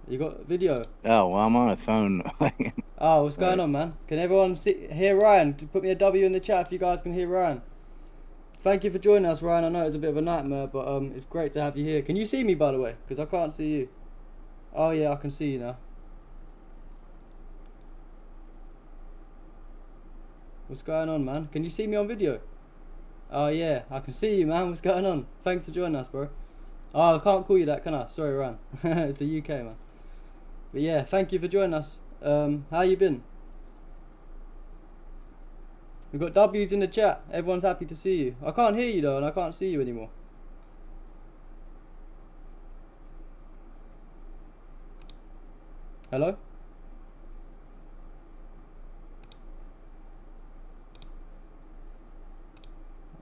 You got video? Oh, well, I'm on a phone. Oh, what's going Right. on, man? Can everyone hear Ryan? Put me a W in the chat if you guys can hear Ryan. Thank you for joining us, Ryan. I know it's a bit of a nightmare, but it's great to have you here. Can you see me, by the way? Because I can't see you. Oh yeah, I can see you now. What's going on, man? Can you see me on video? Oh yeah, I can see you, man. What's going on? Thanks for joining us, bro. Oh, I can't call you that, can I? Sorry, Ryan. It's the UK, man. But yeah, thank you for joining us. How you been? We've got W's in the chat. Everyone's happy to see you. I can't hear you though, and I can't see you anymore. Hello?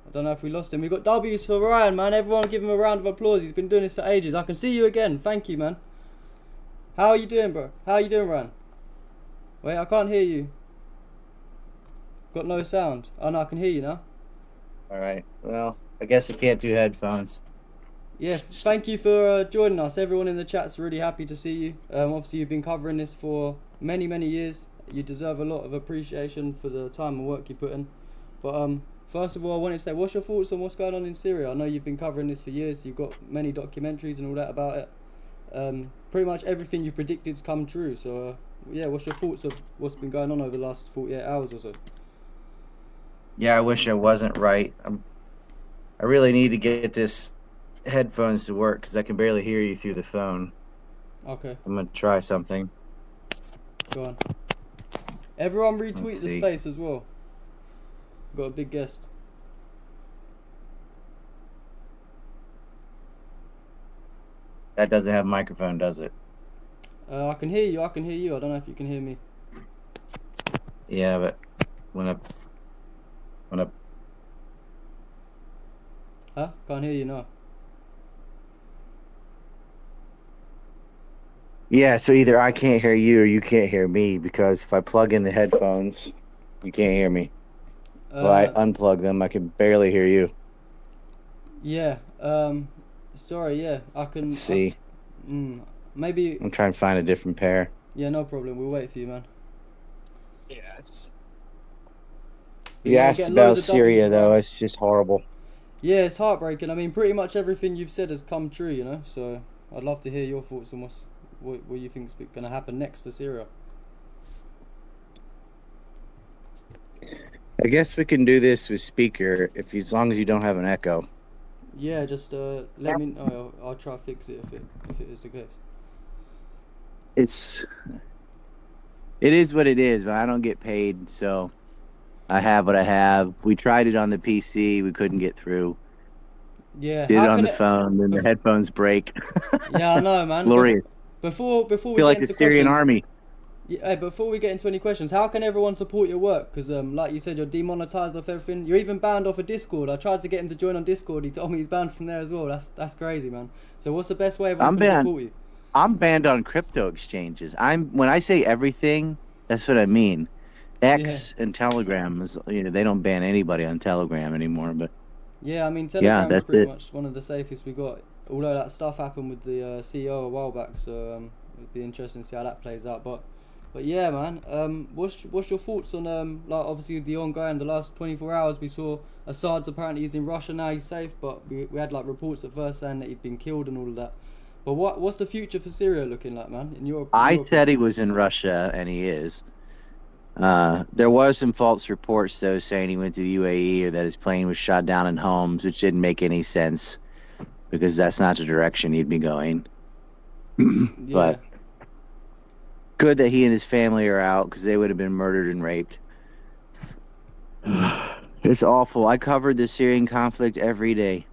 I don't know if we lost him. We've got W's for Ryan, man. Everyone give him a round of applause. He's been doing this for ages. I can see you again. Thank you, man. How are you doing, bro? How are you doing, Ryan? Wait, I can't hear you. Got no sound. Oh no, I can hear you now. All right. Well, I guess I can't do headphones. Yeah, thank you for joining us. Everyone in the chat's really happy to see you. Obviously, you've been covering this for many, many years. You deserve a lot of appreciation for the time and work you put in. But first of all, I wanted to say, what's your thoughts on what's going on in Syria? I know you've been covering this for years. You've got many documentaries and all that about it. Pretty much everything you predicted's come true. So, yeah, what's your thoughts of what's been going on over the last 48 hours or so? Yeah, I wish I wasn't right. I really need to get this headphones to work because I can barely hear you through the phone. Okay, I'm gonna try something. go on. Everyone Let's retweet the see. space as well. Got a big guest. That doesn't have a microphone, does it? I can hear you. I can hear you. I don't know if you can hear me. Yeah, but when I when I Huh? Can't hear you now. yeah, so either I can't hear you or you can't hear me because if I plug in the headphones, you can't hear me. If I Uh, unplug them, I can barely hear you. yeah. Sorry. Yeah, I Let's can. see. Mm, maybe. I'm trying to find a different pair. Yeah, no problem. We'll wait for you, man. Yes. But You yeah, we're asked getting loads about of W's Syria, for though. Ryan. It's just horrible. Yeah, it's heartbreaking. I mean, pretty much everything you've said has come true. You know. So I'd love to hear your thoughts on what you think's going to happen next for Syria. I guess we can do this with speaker if as long as you don't have an echo. Yeah, just let me know. I'll try to fix it if it is the case. It's it is what it is, but I don't get paid, so I have what I have. We tried it on the PC, we couldn't get through. Yeah. Did it How on can the it? phone, then the Bef- headphones break. yeah, I know, man. Glorious. Before we Feel get like the into Syrian questions, army. yeah, hey, before we get into any questions, how can everyone support your work? Because, like you said, you're demonetized off everything. You're even banned off of Discord. I tried to get him to join on Discord. He told me he's banned from there as well. That's crazy, man. So, what's the best way everyone I'm can banned. support you? I'm banned on crypto exchanges. I'm when I say everything, that's what I mean. Yeah, X and Telegram is, they don't ban anybody on Telegram anymore, but yeah. I mean, yeah, Telegram's that's pretty it. much one of the safest we got. Although that stuff happened with the CEO a while back, so it'd be interesting to see how that plays out. But yeah, man. What's your thoughts on like obviously the ongoing the last 24 hours we saw Assad's apparently he's in Russia now he's safe, but we had like reports at first saying that he'd been killed and all of that. But what's the future for Syria looking like, man? In I your said opinion? he was in Russia, and he is. There was some false reports though saying he went to the UAE or that his plane was shot down in Homs, which didn't make any sense because that's not the direction he'd be going. Yeah, But good that he and his family are out because they would have been murdered and raped. It's awful. I covered the Syrian conflict every day,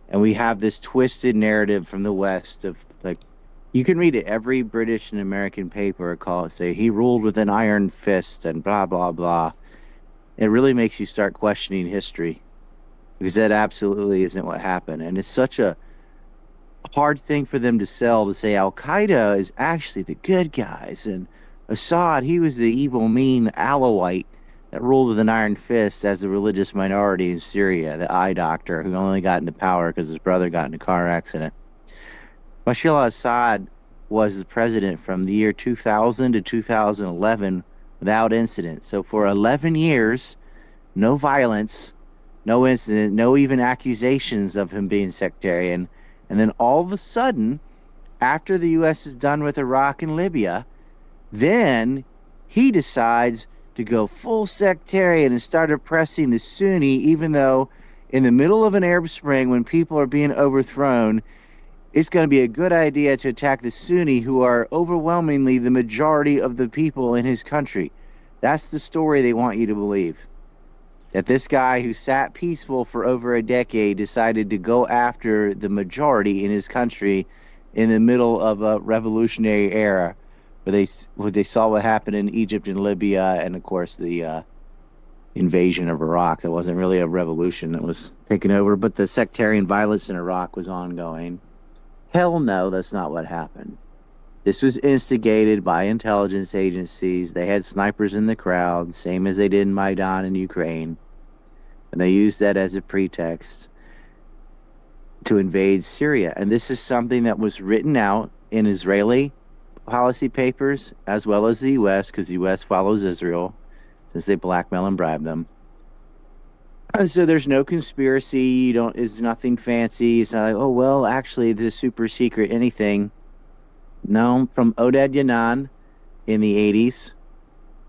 and we have this twisted narrative from the West of like you can read it every British and American paper call it say he ruled with an iron fist and blah blah blah. It really makes you start questioning history because that absolutely isn't what happened, and it's such a hard thing for them to sell to say Al Qaeda is actually the good guys and Assad he was the evil mean Alawite that ruled with an iron fist as a religious minority in Syria, the eye doctor who only got into power because his brother got in a car accident. Bashar al-Assad was the president from the year 2000 to 2011 without incident. So for 11 years, no violence, no incident, no even accusations of him being sectarian. And then all of a sudden, after the U.S. is done with Iraq and Libya, then he decides to go full sectarian and start oppressing the Sunni, even though in the middle of an Arab Spring, when people are being overthrown, it's going to be a good idea to attack the Sunni, who are overwhelmingly the majority of the people in his country. That's the story they want you to believe. That this guy who sat peaceful for over a decade decided to go after the majority in his country in the middle of a revolutionary era, where they saw what happened in Egypt and Libya, and of course the invasion of Iraq. That wasn't really a revolution that was taken over, but the sectarian violence in Iraq was ongoing. Hell no, that's not what happened. This was instigated by intelligence agencies. They had snipers in the crowd, same as they did in Maidan in Ukraine. And they used that as a pretext to invade Syria. And this is something that was written out in Israeli policy papers as well as the U.S., because the U.S. follows Israel since they blackmail and bribe them. And so there's no conspiracy. It's nothing fancy. It's not like, oh, well, actually, this is super secret anything. No, from Oded Yanan in the 80s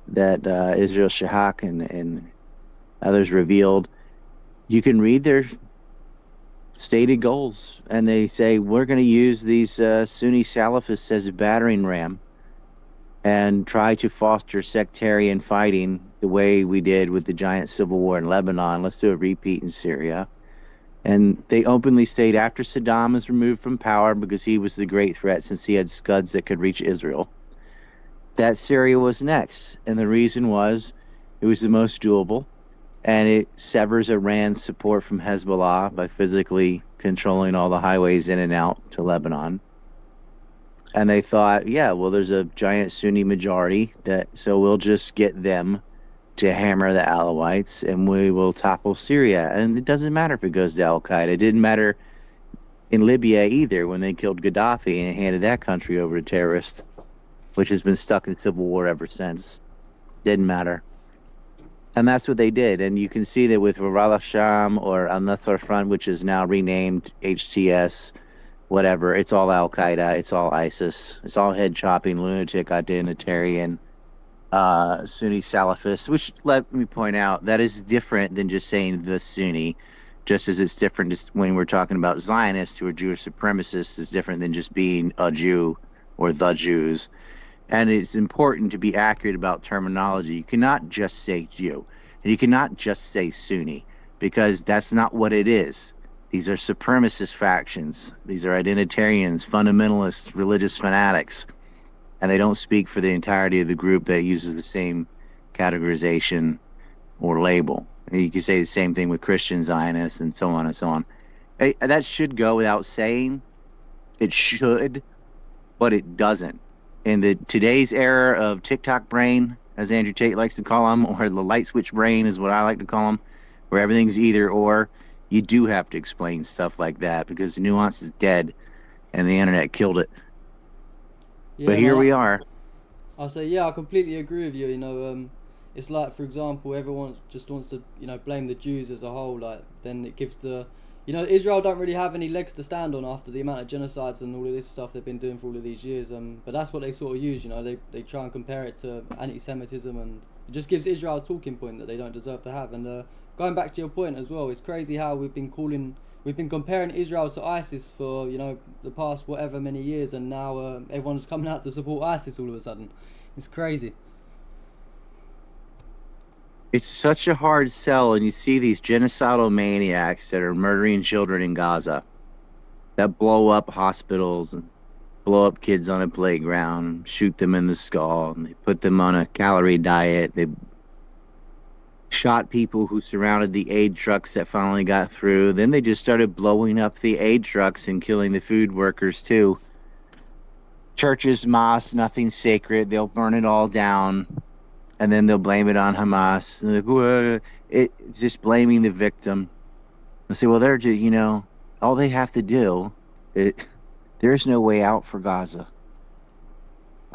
that Israel Shahak and others revealed, you can read their stated goals. And they say, we're going to use these Sunni Salafists as a battering ram and try to foster sectarian fighting the way we did with the giant civil war in Lebanon. Let's do a repeat in Syria. And they openly state after Saddam is removed from power, because he was the great threat since he had Scuds that could reach Israel, that Syria was next. And the reason was it was the most doable, and it severs Iran's support from Hezbollah by physically controlling all the highways in and out to Lebanon. And they thought, yeah, well, there's a giant Sunni majority, so we'll just get them to hammer the Alawites and we will topple Syria. And it doesn't matter if it goes to Al-Qaeda. It didn't matter in Libya either when they killed Gaddafi and handed that country over to terrorists, which has been stuck in civil war ever since. Didn't matter. And that's what they did. And you can see that with Ral al-Sham or Al-Nusra Front, which is now renamed HTS, whatever, it's all Al-Qaeda, it's all ISIS, it's all head-chopping, lunatic, identitarian, Sunni Salafists, which, let me point out, that is different than just saying the Sunni, just as it's different just when we're talking about Zionists who are Jewish supremacists, is different than just being a Jew or the Jews. And it's important to be accurate about terminology. You cannot just say Jew, and you cannot just say Sunni, because that's not what it is. These are supremacist factions. These are identitarians, fundamentalists, religious fanatics. And they don't speak for the entirety of the group that uses the same categorization or label. And you can say the same thing with Christian Zionists and so on and so on. That should go without saying. It should, but it doesn't. In today's era of TikTok brain, as Andrew Tate likes to call them, or the light switch brain is what I like to call them, where everything's either or, you do have to explain stuff like that because the nuance is dead and the internet killed it. Yeah, but here we are. I'll say, yeah, I completely agree with you. It's like, for example, everyone just wants to, blame the Jews as a whole. Like, then it gives Israel don't really have any legs to stand on after the amount of genocides and all of this stuff they've been doing for all of these years. But that's what they sort of use. They try and compare it to anti-Semitism, and it just gives Israel a talking point that they don't deserve to have. And going back to your point as well, it's crazy how we've been comparing Israel to ISIS for the past whatever many years, and now everyone's coming out to support ISIS all of a sudden. It's crazy. It's such a hard sell, and you see these genocidal maniacs that are murdering children in Gaza, that blow up hospitals and blow up kids on a playground, shoot them in the skull, and they put them on a calorie diet. They shot people who surrounded the aid trucks that finally got through. Then they just started blowing up the aid trucks and killing the food workers too. Churches, mosques, nothing sacred. They'll burn it all down, and then they'll blame it on Hamas. Like, it's just blaming the victim. I say, well, they're just, all they have to do, there's no way out for Gaza.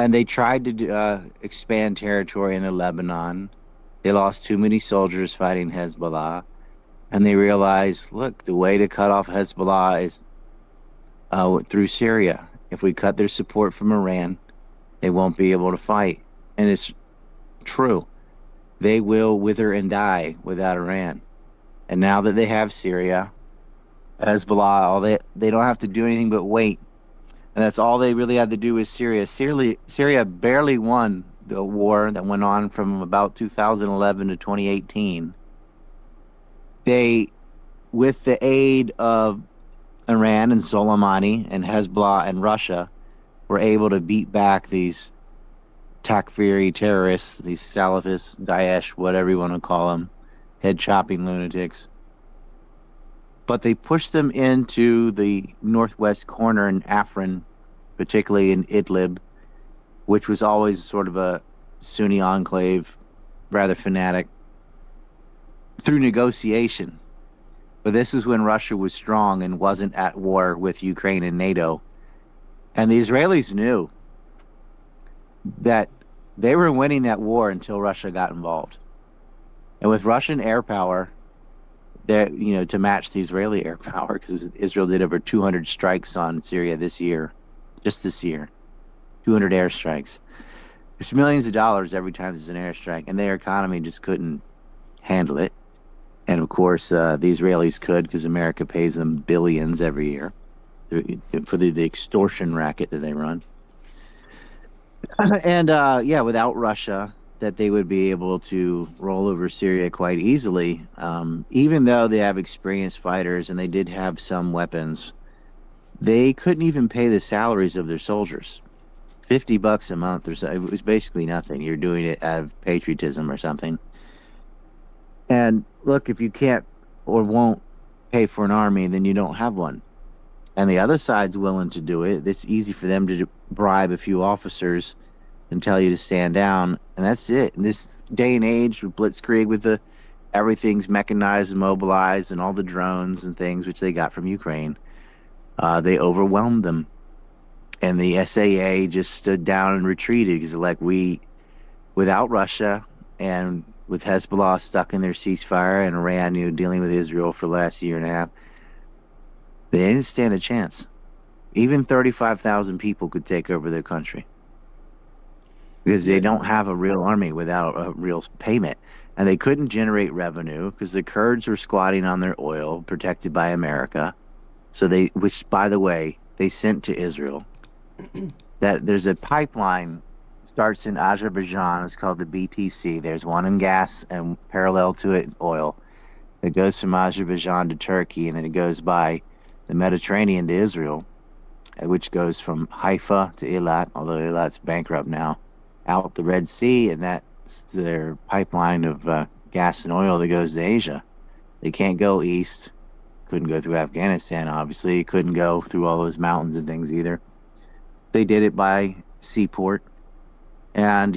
And they tried to expand territory into Lebanon. They lost too many soldiers fighting Hezbollah. And they realized, look, the way to cut off Hezbollah is through Syria. If we cut their support from Iran, they won't be able to fight. And it's true. They will wither and die without Iran. And now that they have Syria, Hezbollah, they don't have to do anything but wait. And that's all they really had to do is Syria. Syria barely won the war that went on from about 2011 to 2018. They, with the aid of Iran and Soleimani and Hezbollah and Russia, were able to beat back these Takfiri terrorists, these Salafists, Daesh, whatever you want to call them, head-chopping lunatics. But they pushed them into the northwest corner in Afrin, particularly in Idlib, which was always sort of a Sunni enclave, rather fanatic, through negotiation. But this was when Russia was strong and wasn't at war with Ukraine and NATO. And the Israelis knew that they were winning that war until Russia got involved. And with Russian air power, that, you know, to match the Israeli air power, because Israel did over 200 strikes on Syria this year, just this year, 200 airstrikes. It's millions of dollars every time there's an airstrike, and their economy just couldn't handle it. And of course, the Israelis could, because America pays them billions every year for the extortion racket that they run. And without Russia, that they would be able to roll over Syria quite easily, even though they have experienced fighters and they did have some weapons. They couldn't even pay the salaries of their soldiers. $50 a month or so. It was basically nothing. You're doing it out of patriotism or something. And look, if you can't or won't pay for an army, then you don't have one. And the other side's willing to do it. It's easy for them to bribe a few officers and tell you to stand down, and that's it. In this day and age with Blitzkrieg, with everything's mechanized and mobilized and all the drones and things which they got from Ukraine, they overwhelmed them. And the SAA just stood down and retreated because, like, without Russia and with Hezbollah stuck in their ceasefire and Iran, dealing with Israel for the last year and a half, they didn't stand a chance. Even 35,000 people could take over their country because they don't have a real army without a real payment. And they couldn't generate revenue because the Kurds were squatting on their oil protected by America. So which by the way, they sent to Israel. That there's a pipeline starts in Azerbaijan. It's called the BTC. There's one in gas and parallel to it oil. It goes from Azerbaijan to Turkey, and then it goes by the Mediterranean to Israel, which goes from Haifa to Eilat, although Eilat's bankrupt now, out the Red Sea, and that's their pipeline of gas and oil that goes to Asia. They can't go east. Couldn't go through Afghanistan, obviously. Couldn't go through all those mountains and things either. They did it by seaport. And,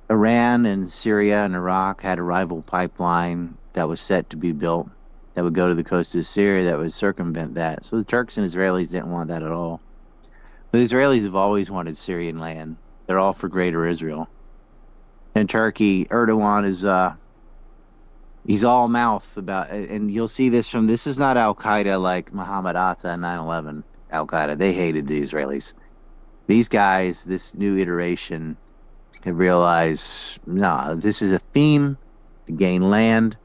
Iran and Syria and Iraq had a rival pipeline that was set to be built that would go to the coast of Syria that would circumvent that. So the Turks and Israelis didn't want that at all. But the Israelis have always wanted Syrian land. They're all for Greater Israel. And Turkey, Erdogan is, he's all mouth about, and you'll see this is not Al-Qaeda like Muhammad Atta 9/11 Al-Qaeda. They hated the Israelis. These guys, this new iteration, have realized, no, this is a theme to gain land.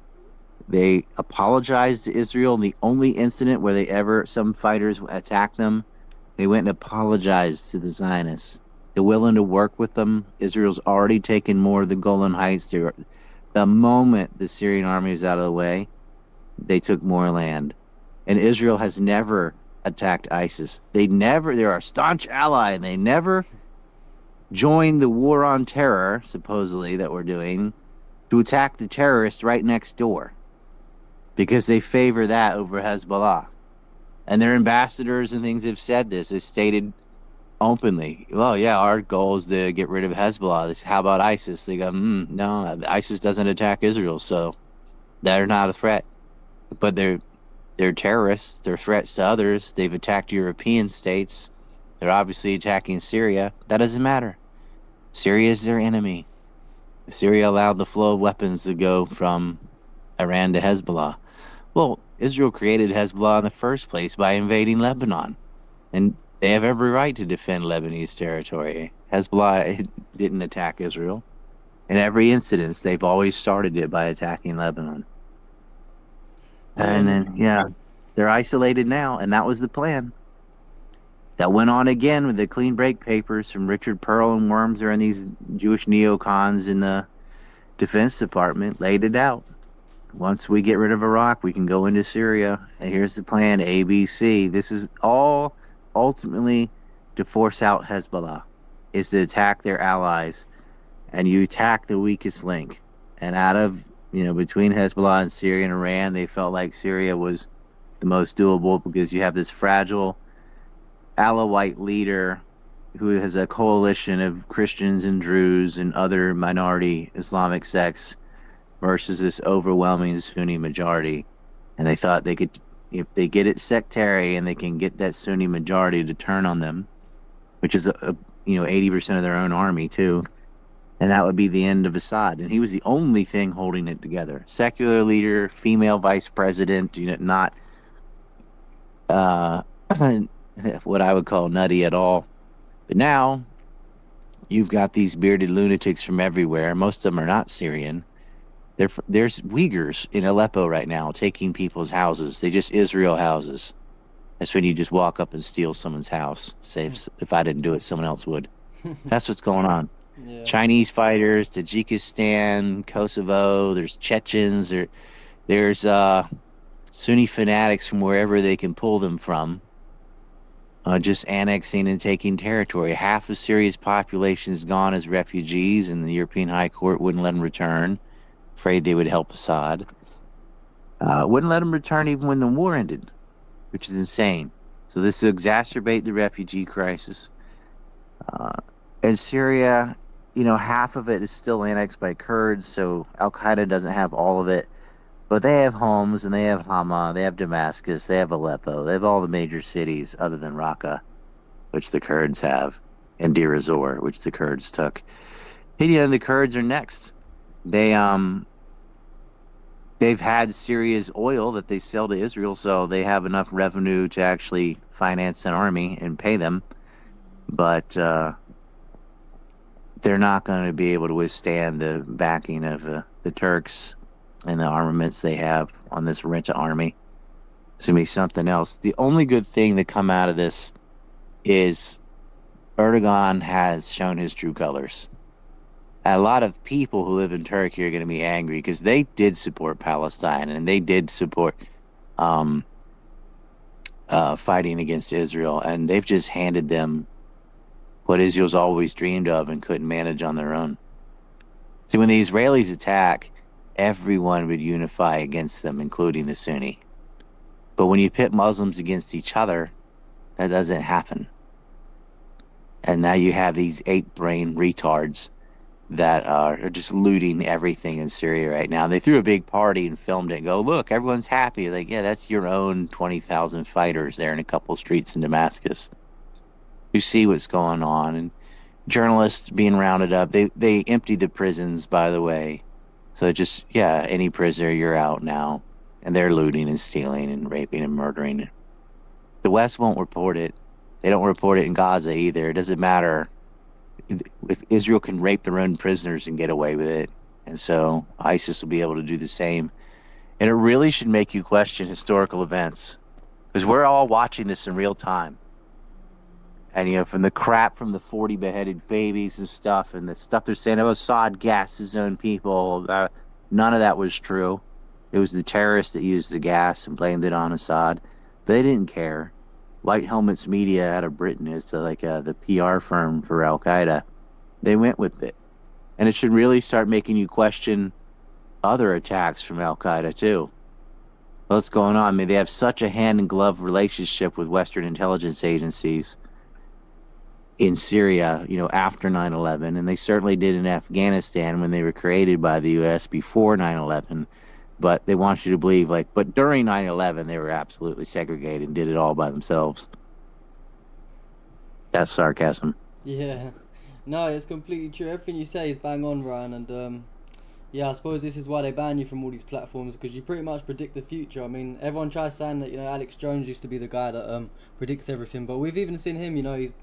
They apologized to Israel in the only incident where some fighters attacked them. They went and apologized to the Zionists. They're willing to work with them. Israel's already taken more of the Golan Heights. The moment the Syrian army was out of the way, they took more land. And Israel has never attacked ISIS. They're our staunch ally, and they never joined the war on terror, supposedly, that we're doing, to attack the terrorists right next door. Because they favor that over Hezbollah. And their ambassadors and things have said this. They've stated openly, well, yeah, our goal is to get rid of Hezbollah. How about ISIS? They go, no, ISIS doesn't attack Israel, so they're not a threat. But they're terrorists. They're threats to others. They've attacked European states. They're obviously attacking Syria. That doesn't matter. Syria is their enemy. Syria allowed the flow of weapons to go from Iran to Hezbollah. Well, Israel created Hezbollah in the first place by invading Lebanon, and they have every right to defend Lebanese territory. Hezbollah didn't attack Israel. In every incident, they've always started it by attacking Lebanon. And then, they're isolated now, and that was the plan. That went on again with the clean break papers from Richard Pearl and Wormser and these Jewish neocons in the Defense Department laid it out. Once we get rid of Iraq, we can go into Syria, and here's the plan, ABC. This is all ultimately to force out Hezbollah, is to attack their allies, and you attack the weakest link. And out of, between Hezbollah and Syria and Iran, they felt like Syria was the most doable because you have this fragile Alawite leader who has a coalition of Christians and Druze and other minority Islamic sects versus this overwhelming Sunni majority. And they thought they could, if they get it sectarian, they can get that Sunni majority to turn on them, which is 80% of their own army too. And that would be the end of Assad. And he was the only thing holding it together. Secular leader, female vice president, not what I would call nutty at all. But now you've got these bearded lunatics from everywhere. Most of them are not Syrian. There's Uyghurs in Aleppo right now taking people's houses. They just Israel houses. That's when you just walk up and steal someone's house. Say if I didn't do it, someone else would. That's what's going on. Yeah. Chinese fighters, Tajikistan, Kosovo. There's Chechens. There's Sunni fanatics from wherever they can pull them from. Just annexing and taking territory. Half of Syria's population is gone as refugees, and the European High Court wouldn't let them return. Afraid they would help Assad. Wouldn't let them return even when the war ended, which is insane. So this will exacerbate the refugee crisis. And Syria, half of it is still annexed by Kurds, so Al-Qaeda doesn't have all of it. But they have Homs, and they have Hama, they have Damascus, they have Aleppo, they have all the major cities other than Raqqa, which the Kurds have, and Deir ez-Zor, which the Kurds took. And the Kurds are next. They've had Syria's oil that they sell to Israel, so they have enough revenue to actually finance an army and pay them. But they're not going to be able to withstand the backing of the Turks and the armaments they have on this Renta army. It's going to be something else. The only good thing that come out of this is Erdogan has shown his true colors. A lot of people who live in Turkey are going to be angry because they did support Palestine and they did support fighting against Israel, and they've just handed them what Israel's always dreamed of and couldn't manage on their own. See, when the Israelis attack, everyone would unify against them, including the Sunni. But when you pit Muslims against each other, that doesn't happen. And now you have these ape-brain retards that are just looting everything in Syria right now. They threw a big party and filmed it and go, look, everyone's happy. Like, yeah, that's your own 20,000 fighters there in a couple streets in Damascus. You see what's going on. And journalists being rounded up. They emptied the prisons, by the way. So just, any prisoner, you're out now. And they're looting and stealing and raping and murdering. The West won't report it. They don't report it in Gaza either. It doesn't matter. If Israel can rape their own prisoners and get away with it. And so ISIS will be able to do the same. And it really should make you question historical events. Because we're all watching this in real time. And, from the crap from the 40 beheaded babies and stuff, and the stuff they're saying about Assad gassed his own people, none of that was true. It was the terrorists that used the gas and blamed it on Assad. They didn't care. White Helmets Media out of Britain is the PR firm for Al-Qaeda. They went with it. And it should really start making you question other attacks from Al-Qaeda, too. What's going on? I mean, they have such a hand-in-glove relationship with Western intelligence agencies in Syria, after 9/11, and they certainly did in Afghanistan when they were created by the U.S. before 9/11, but they want you to believe, but during 9/11, they were absolutely segregated and did it all by themselves. That's sarcasm. Yeah. No, it's completely true. Everything you say is bang on, Ryan. And yeah, I suppose this is why they ban you from all these platforms, because you pretty much predict the future. I mean, everyone tries saying that Alex Jones used to be the guy that predicts everything, but we've even seen him.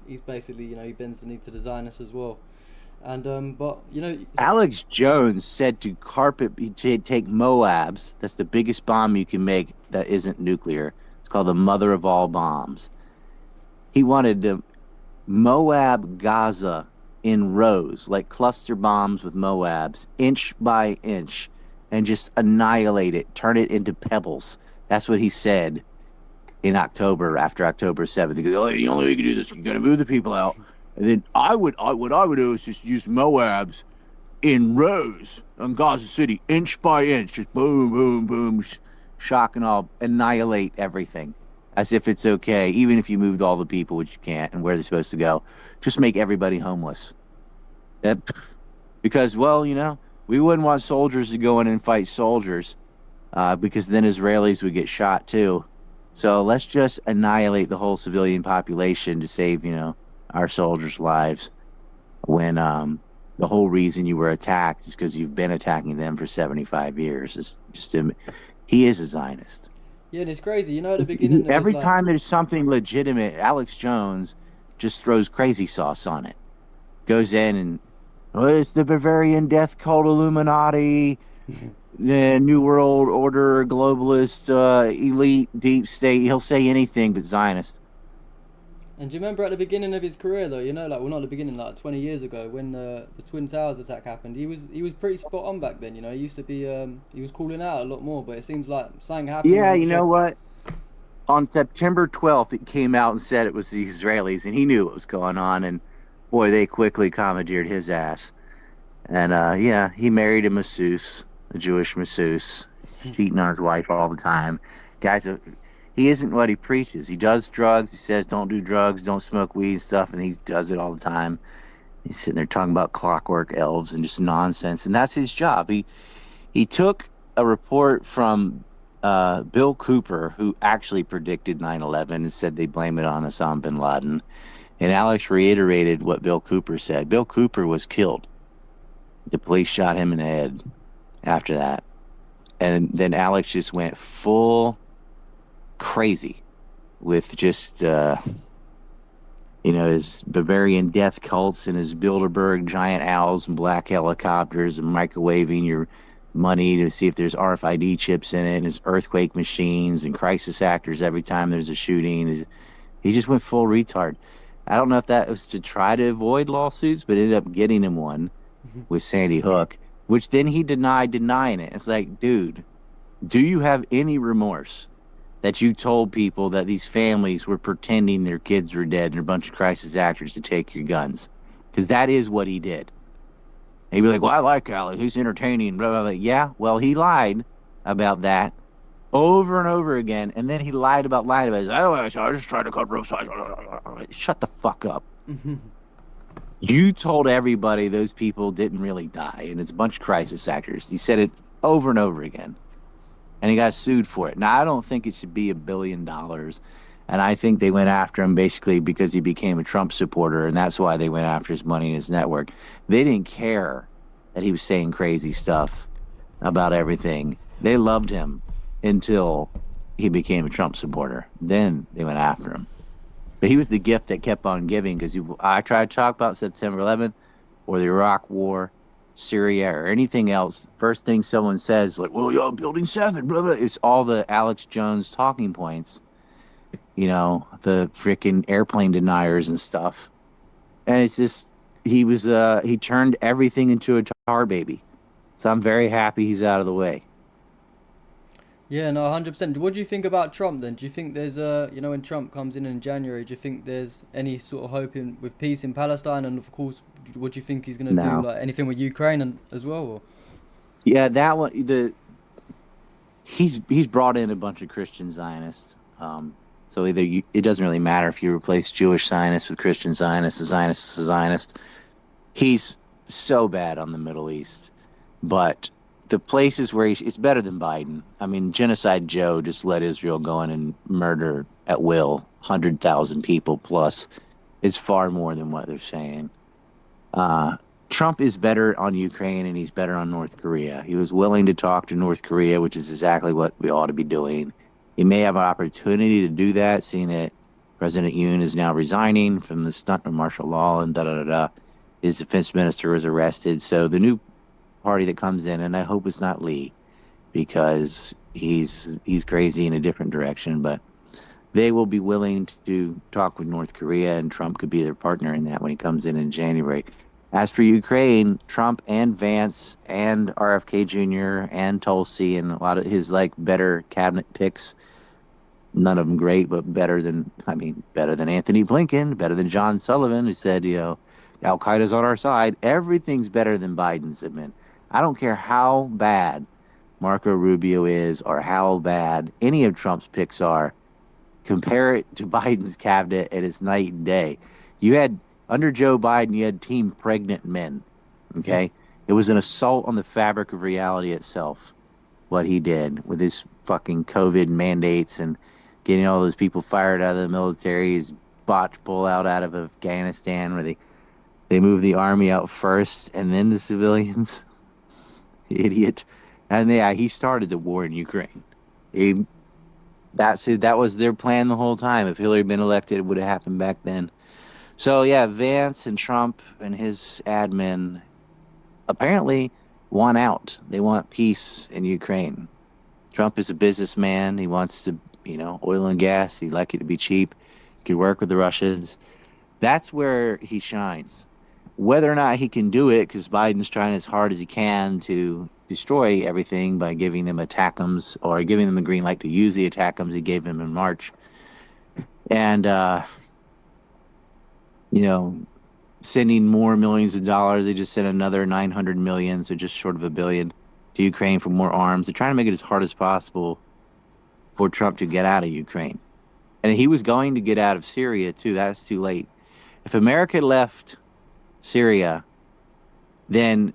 He's basically he bends the knee to the Zionists as well. And but Alex Jones said to to take Moabs. That's the biggest bomb you can make that isn't nuclear. It's called the mother of all bombs. He wanted to Moab Gaza in rows, like cluster bombs with Moabs, inch by inch, and just annihilate it, turn it into pebbles. That's what he said in October, after October 7th. He goes, oh, the only way you can do this, you got to move the people out. And then what I would do is just use Moabs in rows on Gaza City, inch by inch, just boom, boom, boom, shock and all, annihilate everything as if it's okay, even if you moved all the people, which you can't, and where they're supposed to go. Just make everybody homeless. That, because, well, we wouldn't want soldiers to go in and fight soldiers, because then Israelis would get shot too. So let's just annihilate the whole civilian population to save, our soldiers' lives. When the whole reason you were attacked is because you've been attacking them for 75 years. It's just he is a Zionist. yeah, and it's crazy. At the beginning of his Every like time there's something legitimate, Alex Jones just throws crazy sauce on it. Goes in and, oh, it's the Bavarian death cult Illuminati, the New World Order, globalist, elite, deep state. He'll say anything but Zionist. And do you remember at the beginning of his career, though? Like, well, not the beginning, like 20 years ago, when the Twin Towers attack happened. He was pretty spot on back then. He used to be he was calling out a lot more. But it seems like something happened. Yeah, I'm you not know sure. what? On September 12th, it came out and said it was the Israelis, and he knew what was going on. And boy, they quickly commandeered his ass. And yeah, he married a masseuse, a Jewish masseuse, cheating on his wife all the time. Guys, he isn't what he preaches. He does drugs. He says don't do drugs, don't smoke weed and stuff, and he does it all the time. He's sitting there talking about clockwork elves and just nonsense, and that's his job. He took a report from Bill Cooper, who actually predicted 9/11 and said they blame it on Osama bin Laden. And Alex reiterated what Bill Cooper said. Bill Cooper was killed. The police shot him in the head after that. And then Alex just went full crazy with just, his Bavarian death cults and his Bilderberg giant owls and black helicopters and microwaving your money to see if there's RFID chips in it, and his earthquake machines and crisis actors every time there's a shooting. He just went full retard. I don't know if that was to try to avoid lawsuits, but ended up getting him one with Sandy Hook, which then he denied denying it. It's like, dude, do you have any remorse that you told people that these families were pretending their kids were dead and a bunch of crisis actors to take your guns? Because that is what he did. And he'd be like, well, I like Alex. He's entertaining. Blah, blah, blah. Yeah, well, he lied about that over and over again. And then he lied about lying about it. Oh, I was just trying to cover up. Shut the fuck up. You told everybody those people didn't really die, and it's a bunch of crisis actors. You said it over and over again, and he got sued for it. Now, I don't think it should be $1 billion, and I think they went after him basically because he became a Trump supporter, and that's why they went after his money and his network. They didn't care that he was saying crazy stuff about everything. They loved him until he became a Trump supporter. Then they went after him. But he was the gift that kept on giving, because I tried to talk about September 11th or the Iraq War, Syria, or anything else. First thing someone says, like, well, yo, Building 7, blah, blah. It's all the Alex Jones talking points, the freaking airplane deniers and stuff. And it's just, he turned everything into a tar baby. So I'm very happy he's out of the way. Yeah, no, 100%. What do you think about Trump then? Do you think there's when Trump comes in January, do you think there's any sort of hope with peace in Palestine? And of course, what do you think he's going to do? No. Like anything with Ukraine as well? Or? Yeah, that one, he's brought in a bunch of Christian Zionists. So it doesn't really matter if you replace Jewish Zionists with Christian Zionists. A Zionist is a Zionist. He's so bad on the Middle East, but the places where it's better than Biden. I mean, Genocide Joe just let Israel go in and murder at will 100,000 people plus. It's far more than what they're saying. Uh, Trump is better on Ukraine and he's better on North Korea. He was willing to talk to North Korea, which is exactly what we ought to be doing. He may have an opportunity to do that, seeing that President Yoon is now resigning from the stunt of martial law and da da da da. His defense minister was arrested. So the new party that comes in, and I hope it's not Lee, because he's crazy in a different direction, but they will be willing to talk with North Korea, and Trump could be their partner in that when he comes in January. As for Ukraine, Trump and Vance and RFK Jr. and Tulsi and a lot of his like better cabinet picks, none of them great, but better than Anthony Blinken, better than John Sullivan, who said, Al Qaeda's on our side. Everything's better than Biden's admin. I don't care how bad Marco Rubio is or how bad any of Trump's picks are. Compare it to Biden's cabinet, and it's night and day. You had, under Joe Biden, you had team pregnant men. Okay? It was an assault on the fabric of reality itself, what he did with his fucking COVID mandates and getting all those people fired out of the military, his botch pullout out of Afghanistan, where they moved the army out first and then the civilians. Idiot. And yeah, he started the war in Ukraine. That was their plan the whole time. If Hillary had been elected, it would have happened back then. So yeah, Vance and Trump and his admin apparently want out. They want peace in Ukraine. Trump is a businessman. He wants to, oil and gas. He'd like it to be cheap. He could work with the Russians. That's where he shines. Whether or not he can do it, because Biden's trying as hard as he can to destroy everything by giving them ATACMS or giving them the green light to use the ATACMS he gave them in March. And, sending more millions of dollars. They just sent another 900 million, so just short of $1 billion to Ukraine for more arms. They're trying to make it as hard as possible for Trump to get out of Ukraine. And he was going to get out of Syria, too. That's too late. If America left Syria, then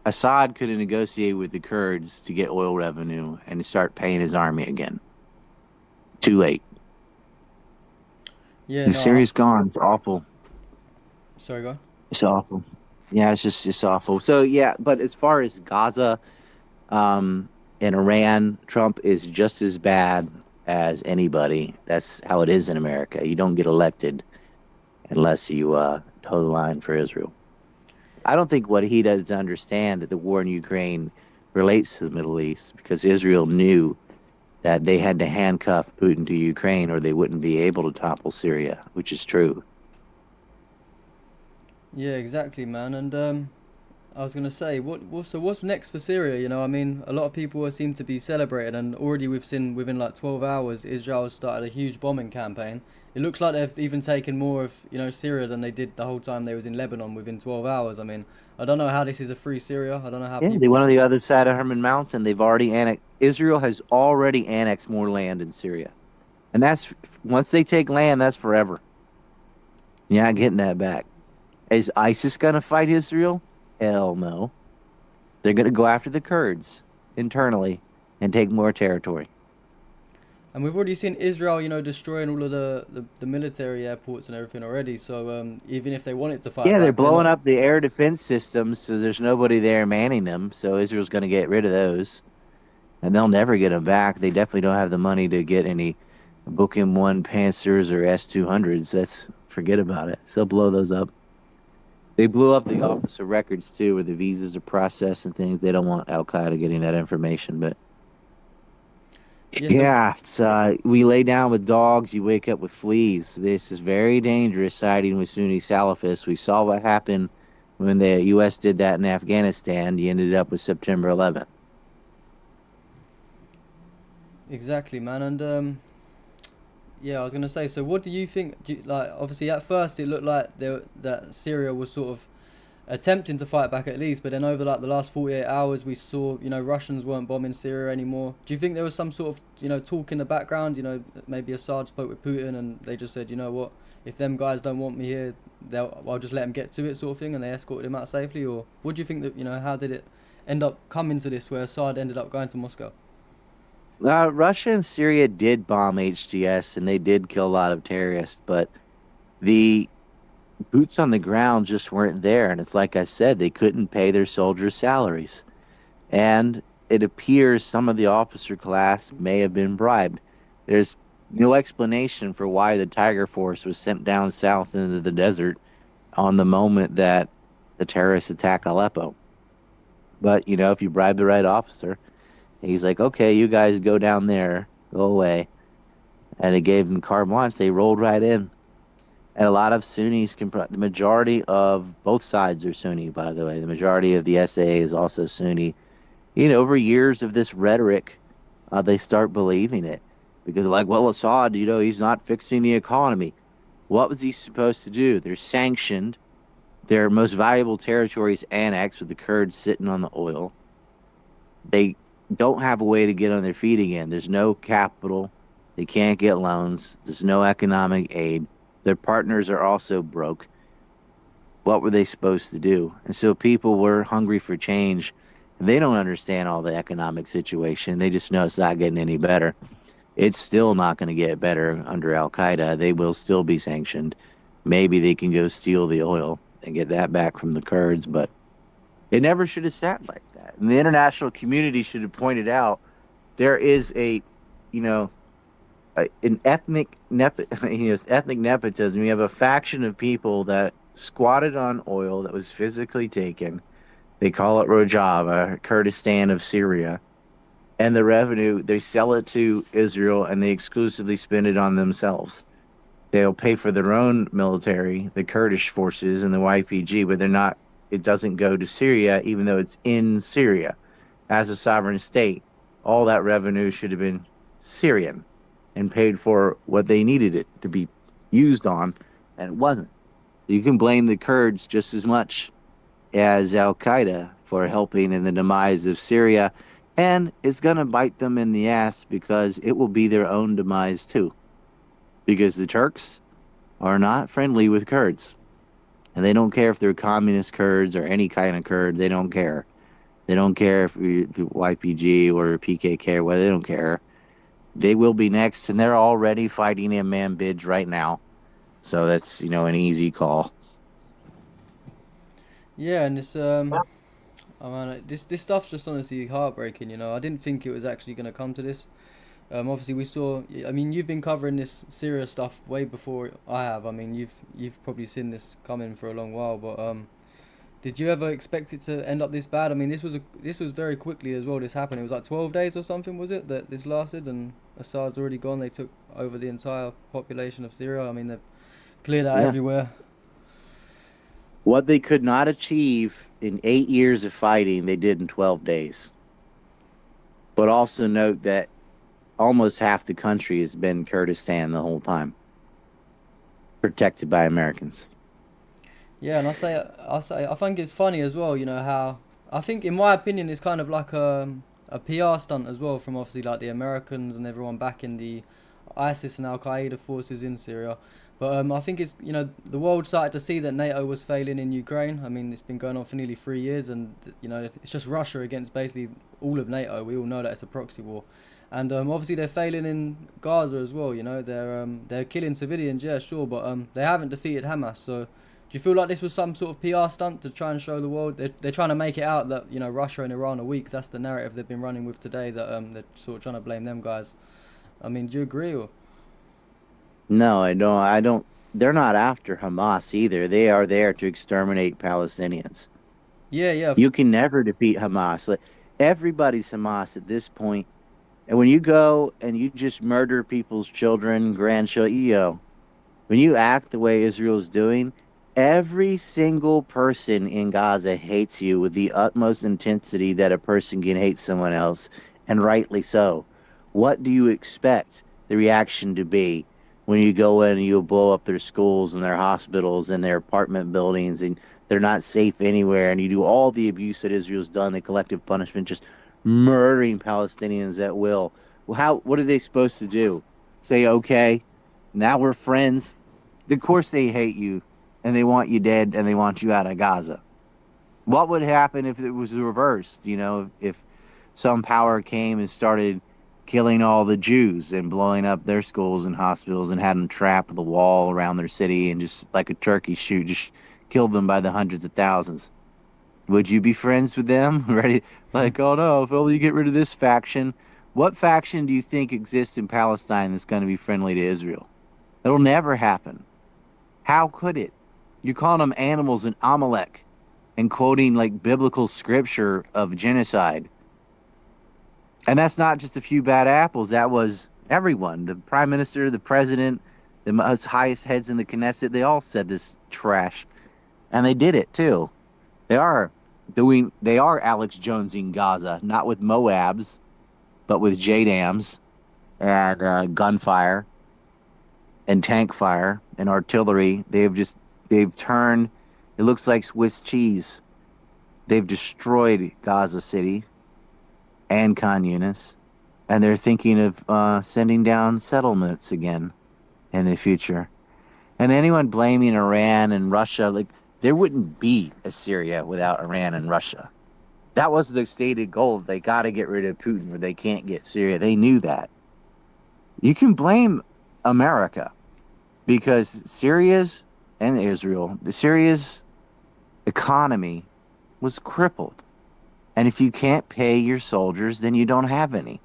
Assad could have negotiated with the Kurds to get oil revenue and to start paying his army again. Too late. Yeah, Syria's gone. It's awful. Sorry, go on. It's awful. Yeah, it's awful. So yeah, but as far as Gaza, and Iran, Trump is just as bad as anybody. That's how it is in America. You don't get elected unless you toe the line for Israel. I don't think what he does understand that the war in Ukraine relates to the Middle East, because Israel knew that they had to handcuff Putin to Ukraine or they wouldn't be able to topple Syria, which is true. Yeah, exactly, man. And I was gonna say, what's next for Syria? I mean, a lot of people seem to be celebrating, and already we've seen within like 12 hours, Israel has started a huge bombing campaign. It looks like they've even taken more of Syria than they did the whole time they was in Lebanon within 12 hours. I mean, I don't know how this is a free Syria. I don't know how Yeah, they people. went on the other side of Herman Mountain. They've already annexed. Israel has already annexed more land in Syria, and that's once they take land, that's forever. You're not getting that back. Is ISIS gonna fight Israel? Hell no. They're gonna go after the Kurds internally and take more territory. And we've already seen Israel, destroying all of the military airports and everything already. So even if they wanted to fight Yeah, they're back, they're blowing not. up the air defense systems, so there's nobody there manning them. So Israel's going to get rid of those, and they'll never get them back. They definitely don't have the money to get any Book M1 Panthers or S-200s. Forget about it. They'll blow those up. They blew up the Office of Records too, where the visas are processed and things. They don't want Al Qaeda getting that information, but. Yeah, so Yeah, it's, we lay down with dogs, you wake up with fleas. This is very dangerous, siding with Sunni Salafists. We saw what happened when the U.S. did that in Afghanistan. You ended up with September 11th. exactly, man. And yeah, I was gonna say. So what do you think? Like, obviously, at first it looked like that Syria was sort of attempting to fight back at least, but then over like the last 48 hours we saw Russians weren't bombing Syria anymore. Do you think there was some sort of talk in the background, maybe Assad spoke with Putin and they just said, what, if them guys don't want me here, I'll just let them get to it, sort of thing, and they escorted him out safely? Or what do you think that how did it end up coming to this where Assad ended up going to Moscow? Russia and Syria did bomb HTS and they did kill a lot of terrorists, but the boots on the ground just weren't there. And it's like I said, they couldn't pay their soldiers' salaries. And it appears some of the officer class may have been bribed. There's no explanation for why the Tiger Force was sent down south into the desert on the moment that the terrorists attack Aleppo. But, if you bribe the right officer, he's like, okay, you guys go down there, go away. And it gave them carte blanche. They rolled right in. And a lot of Sunnis the majority of both sides are Sunni, by the way. The majority of the SA is also Sunni. Over years of this rhetoric, they start believing it because they're like, well, Assad, he's not fixing the economy. What was he supposed to do? They're sanctioned. Their most valuable territories annexed with the Kurds sitting on the oil. They don't have a way to get on their feet again. There's no capital. They can't get loans. There's no economic aid. Their partners are also broke. What were they supposed to do? And so people were hungry for change. And they don't understand all the economic situation. They just know it's not getting any better. It's still not going to get better under Al-Qaeda. They will still be sanctioned. Maybe they can go steal the oil and get that back from the Kurds, but it never should have sat like that. And the international community should have pointed out there is an ethnic nepotism. We have a faction of people that squatted on oil that was physically taken. They call it Rojava, Kurdistan of Syria. And the revenue, they sell it to Israel and they exclusively spend it on themselves. They'll pay for their own military, the Kurdish forces and the YPG, but it doesn't go to Syria, even though it's in Syria. As a sovereign state, all that revenue should have been Syrian and paid for what they needed it to be used on, and it wasn't. You can blame the Kurds just as much as Al-Qaeda for helping in the demise of Syria, and it's going to bite them in the ass because it will be their own demise too. Because the Turks are not friendly with Kurds. And they don't care if they're communist Kurds or any kind of Kurd. They don't care. They don't care if YPG or PKK or whether. They don't care. They will be next, and they're already fighting in Manbij right now. So that's, an easy call. Yeah, and it's this stuff's just honestly heartbreaking. I didn't think it was actually going to come to this. Obviously, we saw. I mean, you've been covering this Syria stuff way before I have. I mean, you've probably seen this coming for a long while. But did you ever expect it to end up this bad? I mean, this was very quickly as well. This happened. It was like 12 days or something, was it, that this lasted? And Assad's already gone. They took over the entire population of Syria. I mean, they've cleared out everywhere. What they could not achieve in 8 years of fighting, they did in 12 days. But also note that almost half the country has been Kurdistan the whole time, protected by Americans. Yeah, and I think it's funny as well. How I think, in my opinion, it's kind of like a PR stunt as well from obviously like the Americans and everyone backing the ISIS and Al Qaeda forces in Syria. But I think it's the world started to see that NATO was failing in Ukraine. I mean, it's been going on for nearly 3 years, and it's just Russia against basically all of NATO. We all know that it's a proxy war. And obviously they're failing in Gaza as well. They're killing civilians, yeah, sure, but they haven't defeated Hamas. So, do you feel like this was some sort of PR stunt to try and show the world? They're trying to make it out that Russia and Iran are weak. That's the narrative they've been running with today. That they're sort of trying to blame them guys. I mean, do you agree? Or? No, I don't. I don't. They're not after Hamas either. They are there to exterminate Palestinians. Yeah, yeah. You can never defeat Hamas. Like, everybody's Hamas at this point. And when you go and you just murder people's children, grandchildren, when you act the way Israel's doing, every single person in Gaza hates you with the utmost intensity that a person can hate someone else, and rightly so. What do you expect the reaction to be when you go in and you blow up their schools and their hospitals and their apartment buildings and they're not safe anywhere, and you do all the abuse that Israel's done, the collective punishment, just murdering Palestinians at will? What are they supposed to do? Say, okay, now we're friends? Of course they hate you, and they want you dead, and they want you out of Gaza. What would happen if it was reversed? If some power came and started killing all the Jews and blowing up their schools and hospitals and had them trap the wall around their city and just like a turkey shoot, just killed them by the hundreds of thousands. Would you be friends with them? Ready? Like, oh no, if only you get rid of this faction. What faction do you think exists in Palestine that's going to be friendly to Israel? It'll never happen. How could it? You're calling them animals and Amalek and quoting like biblical scripture of genocide. And that's not just a few bad apples. That was everyone. The prime minister, the president, the most highest heads in the Knesset, they all said this trash. And they did it too. They are Alex Jonesing Gaza, not with Moabs, but with JDAMs and gunfire and tank fire and artillery. They've turned, it looks like Swiss cheese. They've destroyed Gaza City and Khan Yunis, and they're thinking of sending down settlements again in the future. And anyone blaming Iran and Russia, like, there wouldn't be a Syria without Iran and Russia. That was the stated goal. They got to get rid of Putin or they can't get Syria. They knew that. You can blame America because Syria's and Israel, Syria's economy was crippled. And if you can't pay your soldiers, then you don't have any.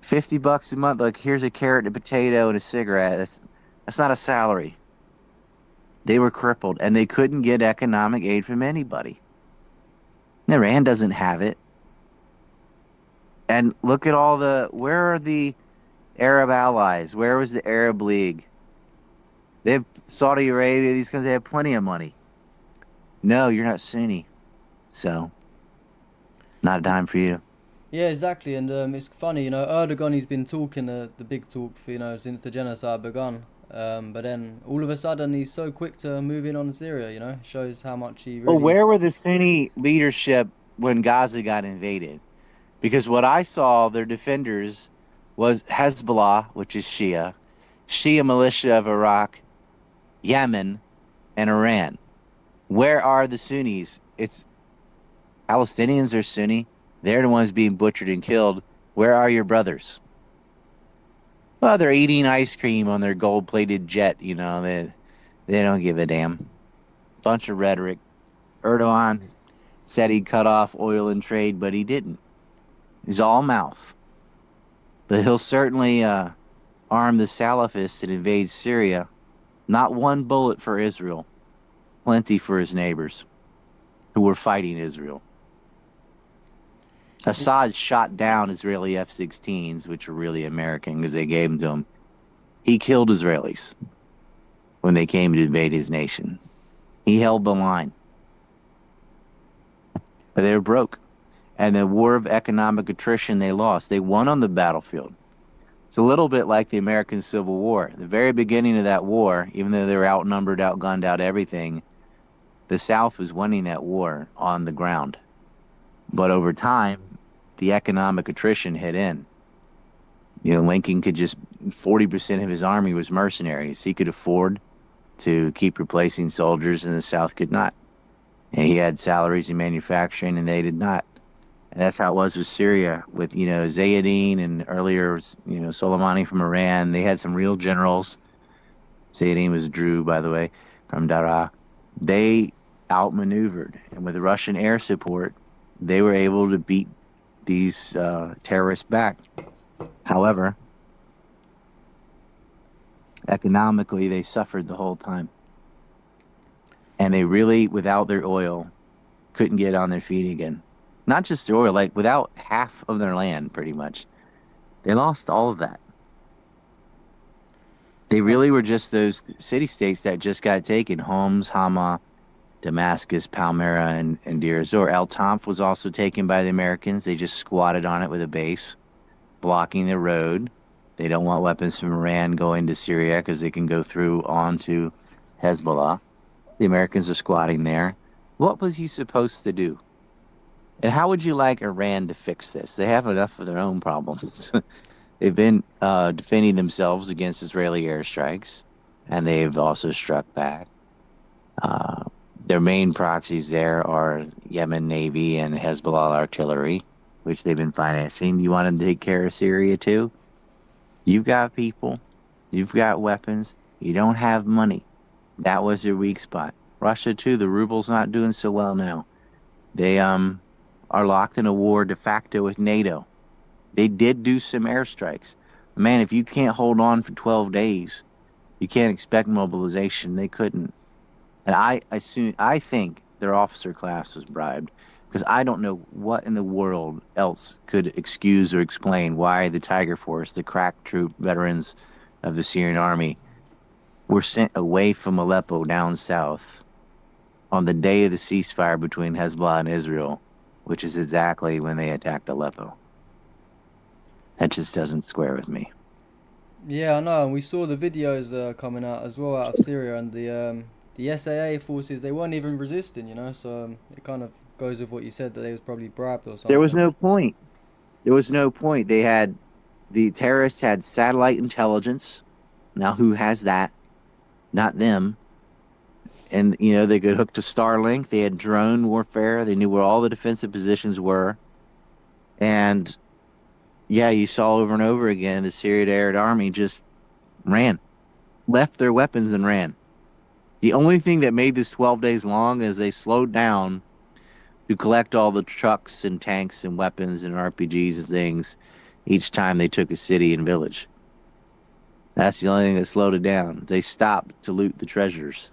$50 a month, like here's a carrot, a potato, and a cigarette. That's not a salary. They were crippled, and they couldn't get economic aid from anybody. Iran doesn't have it. And look at where are the Arab allies? Where was the Arab League? They have Saudi Arabia, these guys, they have plenty of money. No, you're not Sunni. So, not a dime for you. Yeah, exactly, and it's funny, Erdogan, he's been talking the big talk for, since the genocide begun, but then all of a sudden he's so quick to move in on Syria, shows how much he Well, really... where were the Sunni leadership when Gaza got invaded? Because what I saw, their defenders, was Hezbollah, which is Shia militia of Iraq, Yemen, and Iran. Where are the Sunnis? It's Palestinians are Sunni. They're the ones being butchered and killed. Where are your brothers? Well, they're eating ice cream on their gold-plated jet. They don't give a damn. Bunch of rhetoric. Erdogan said he'd cut off oil and trade, but he didn't. He's all mouth. But he'll certainly arm the Salafists that invade Syria. Not one bullet for Israel. Plenty for his neighbors who were fighting Israel. Assad shot down Israeli F-16s, which were really American because they gave them to him. He killed Israelis when they came to invade his nation. He held the line. But they were broke. And the war of economic attrition they lost. They won on the battlefield. It's a little bit like the American Civil War. At the very beginning of that war, even though they were outnumbered, outgunned, out everything, the South was winning that war on the ground. But over time, the economic attrition hit in. Lincoln could 40% of his army was mercenaries. He could afford to keep replacing soldiers, and the South could not. And he had salaries in manufacturing, and they did not. And that's how it was with Syria, with, Zayedin and earlier, Soleimani from Iran. They had some real generals. Zayedin was a Drew, by the way, from Daraa. They outmaneuvered. And with the Russian air support, they were able to beat these terrorists back. However, economically, they suffered the whole time. And they really, without their oil, couldn't get on their feet again. Not just their oil, like without half of their land, pretty much. They lost all of that. They really were just those city-states that just got taken. Homs, Hama, Damascus, Palmyra, and Deir ez-Zor. El Tanf was also taken by the Americans. They just squatted on it with a base, blocking the road. They don't want weapons from Iran going to Syria because they can go through onto Hezbollah. The Americans are squatting there. What was he supposed to do? And how would you like Iran to fix this? They have enough of their own problems. They've been defending themselves against Israeli airstrikes, and they've also struck back. Their main proxies there are Yemen Navy and Hezbollah artillery. which they've been financing. You want them to take care of Syria too? You've got people, you've got weapons, you don't have money. That was their weak spot. Russia too, the ruble's not doing so well now. They are locked in a war de facto with NATO. They did do some airstrikes. Man, if you can't hold on for 12 days, you can't expect mobilization. They couldn't. And I think their officer class was bribed because I don't know what in the world else could excuse or explain why the Tiger Force, the crack troop veterans of the Syrian army, were sent away from Aleppo down south on the day of the ceasefire between Hezbollah and Israel, which is exactly when they attacked Aleppo. That just doesn't square with me. Yeah, I know, and we saw the videos coming out as well out of Syria, and the SAA forces, they weren't even resisting, you know. So it kind of goes with what you said, that they was probably bribed or There was something. no point. There was no point. The terrorists had satellite intelligence. Now who has that? Not them. And they could hook to Starlink. They had drone warfare. They knew where all the defensive positions were. And yeah, you saw over and over again the Syrian Air Army just ran, left their weapons and ran. The only thing that made this 12 days long is they slowed down to collect all the trucks and tanks and weapons and RPGs and things each time they took a city and village. That's the only thing that slowed it down. They stopped to loot the treasures.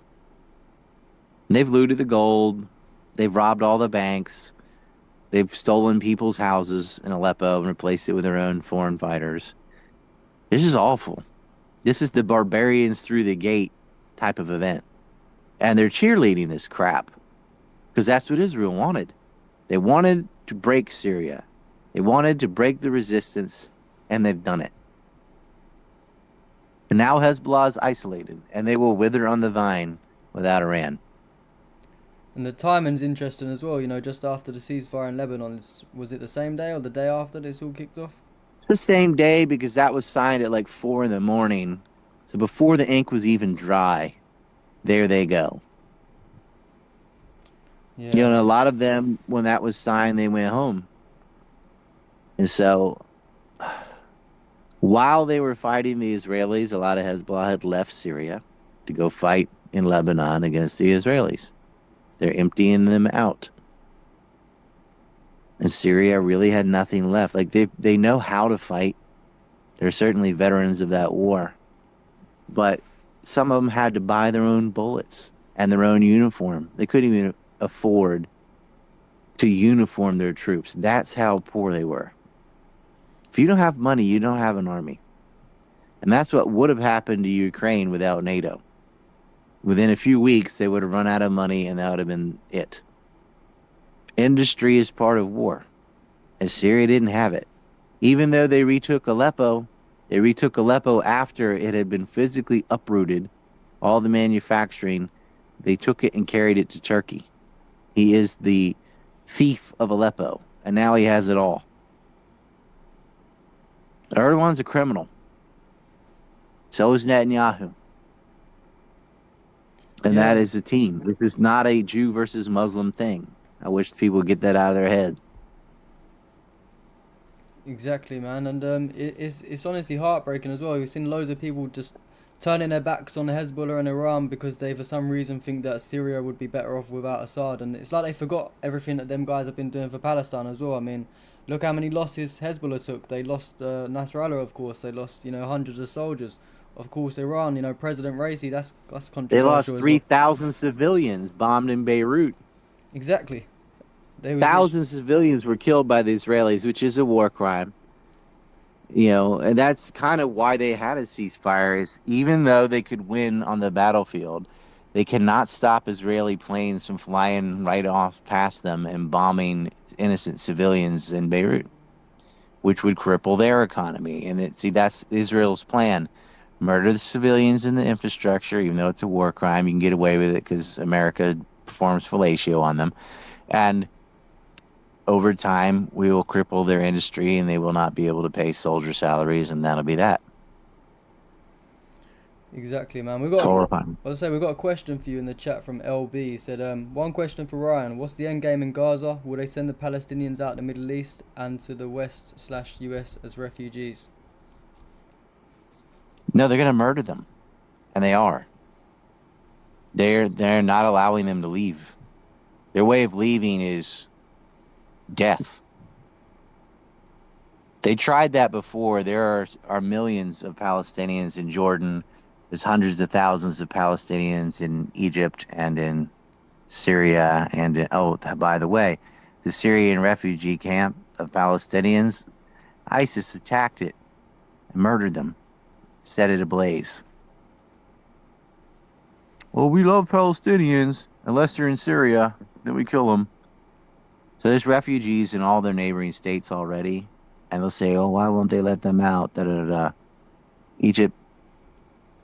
And they've looted the gold. They've robbed all the banks. They've stolen people's houses in Aleppo and replaced it with their own foreign fighters. This is awful. This is the barbarians through the gate type of event. And they're cheerleading this crap because that's what Israel wanted. They wanted to break Syria. They wanted to break the resistance, and they've done it. And now Hezbollah is isolated, and they will wither on the vine without Iran. And the timing's interesting as well, you know, just after the ceasefire in Lebanon. Was it the same day or the day after this all kicked off? It's the same day because that was signed at like 4 in the morning. So before the ink was even dry, there they go. Yeah. A lot of them, when that was signed, they went home. And so while they were fighting the Israelis, a lot of Hezbollah had left Syria to go fight in Lebanon against the Israelis. They're emptying them out. And Syria really had nothing left. Like they know how to fight. They're certainly veterans of that war. But some of them had to buy their own bullets and their own uniform. They couldn't even afford to uniform their troops. That's how poor they were. If you don't have money, you don't have an army. And that's what would have happened to Ukraine without NATO. Within a few weeks, they would have run out of money, and that would have been it. Industry is part of war, and Syria didn't have it. Even though they retook Aleppo after it had been physically uprooted, all the manufacturing, they took it and carried it to Turkey. He is the thief of Aleppo, and now he has it all. Erdogan's a criminal. So is Netanyahu. And Yeah, that is a team. This is not a Jew versus Muslim thing. I wish people would get that out of their head. exactly, man. And it's honestly heartbreaking as well. We've seen loads of people just turning their backs on Hezbollah and Iran because they, for some reason, think that Syria would be better off without Assad. And it's like they forgot everything that them guys have been doing for Palestine as well. I mean, look how many losses Hezbollah took. They lost Nasrallah, of course. They lost, you know, hundreds of soldiers. Of course, Iran, you know, President Raisi, that's They lost controversial as well. 3,000 civilians bombed in Beirut. Exactly. They was Thousands of civilians were killed by the Israelis, which is a war crime. And that's kind of why they had a ceasefire, is even though they could win on the battlefield, they cannot stop Israeli planes from flying right off past them and bombing innocent civilians in Beirut, which would cripple their economy. And that's Israel's plan. Murder the civilians in the infrastructure, even though it's a war crime. You can get away with it because America performs fellatio on them. And over time, we will cripple their industry and they will not be able to pay soldier salaries, and that'll be that. Exactly, man. It's horrifying. Well, I say we've got a question for you in the chat from LB. He said, one question for Ryan. What's the end game in Gaza? Will they send the Palestinians out the Middle East and to the West / US as refugees? No, they're going to murder them, and they are. They're not allowing them to leave. Their way of leaving is death. They tried that before. There are millions of Palestinians in Jordan. There's hundreds of thousands of Palestinians in Egypt and in Syria. And by the way, the Syrian refugee camp of Palestinians, ISIS attacked it and murdered them, set it ablaze. Well, we love Palestinians. Unless they're in Syria, then we kill them. So there's refugees in all their neighboring states already. And they'll say, oh, why won't they let them out? Egypt,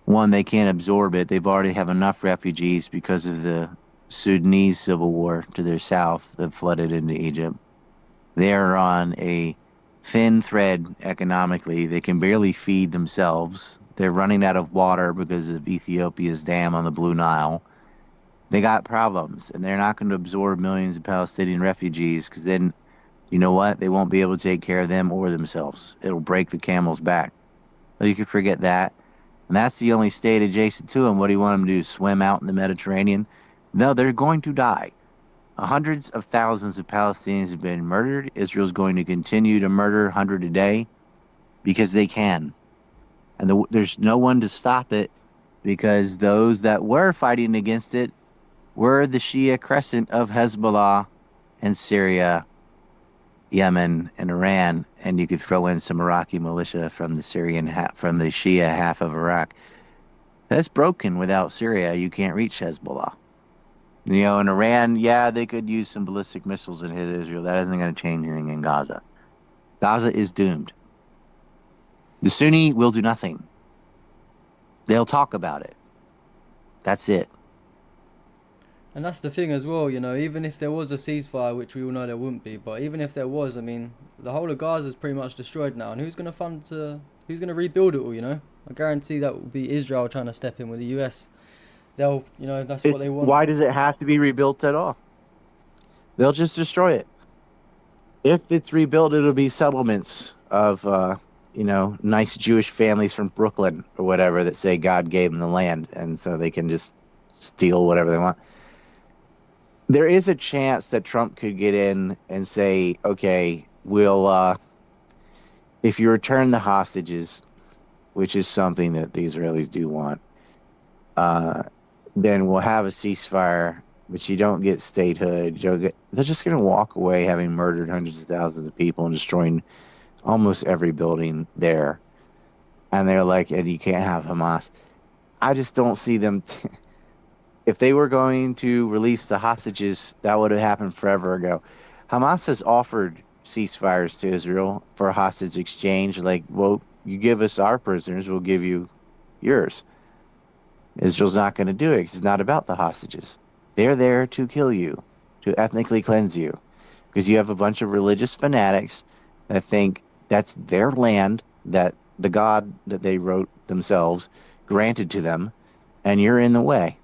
one, they can't absorb it. They've already have enough refugees because of the Sudanese civil war to their south that flooded into Egypt. They're on a thin thread economically. They can barely feed themselves. They're running out of water because of Ethiopia's dam on the Blue Nile. They got problems, and they're not going to absorb millions of Palestinian refugees because then, you know what? They won't be able to take care of them or themselves. It'll break the camel's back. So you can forget that. And that's the only state adjacent to them. What do you want them to do? Swim out in the Mediterranean? No, they're going to die. Hundreds of thousands of Palestinians have been murdered. Israel's going to continue to murder 100 a day because they can. And there's no one to stop it because those that were fighting against it were the Shia crescent of Hezbollah and Syria, Yemen, and Iran, and you could throw in some Iraqi militia from the from the Shia half of Iraq. That's broken. Without Syria, you can't reach Hezbollah. You know, in Iran, yeah, they could use some ballistic missiles and hit Israel. That isn't going to change anything in Gaza. Gaza is doomed. The Sunni will do nothing. They'll talk about it. That's it. And that's the thing as well, you know, even if there was a ceasefire, which we all know there wouldn't be, but even if there was, I mean, the whole of Gaza is pretty much destroyed now, and who's going to rebuild it all, you know? I guarantee that will be Israel trying to step in with the US. They'll, you know, that's what they want. Why does it have to be rebuilt at all? They'll just destroy it. If it's rebuilt, it'll be settlements of, nice Jewish families from Brooklyn or whatever that say God gave them the land, and so they can just steal whatever they want. There is a chance that Trump could get in and say, okay, we'll, if you return the hostages, which is something that the Israelis do want, then we'll have a ceasefire, but you don't get statehood. They're just going to walk away having murdered hundreds of thousands of people and destroying almost every building there. And they're like, and you can't have Hamas. I just don't see them... If they were going to release the hostages, that would have happened forever ago. Hamas has offered ceasefires to Israel for a hostage exchange. Like, well, you give us our prisoners, we'll give you yours. Israel's not going to do it because it's not about the hostages. They're there to kill you, to ethnically cleanse you. Because you have a bunch of religious fanatics that think that's their land, that the God that they wrote themselves granted to them, and you're in the way.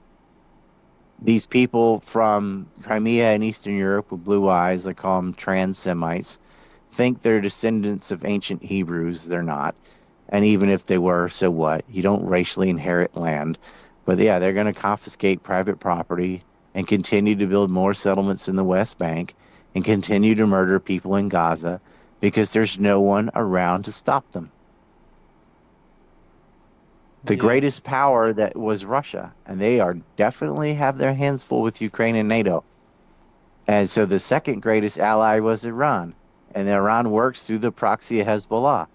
These people from Crimea and Eastern Europe with blue eyes, I call them trans-Semites, think they're descendants of ancient Hebrews. They're not. And even if they were, so what? You don't racially inherit land. But yeah, they're going to confiscate private property and continue to build more settlements in the West Bank and continue to murder people in Gaza because there's no one around to stop them. The greatest power that was Russia, and they are definitely have their hands full with Ukraine and NATO. And so the second greatest ally was Iran, and Iran works through the proxy of Hezbollah.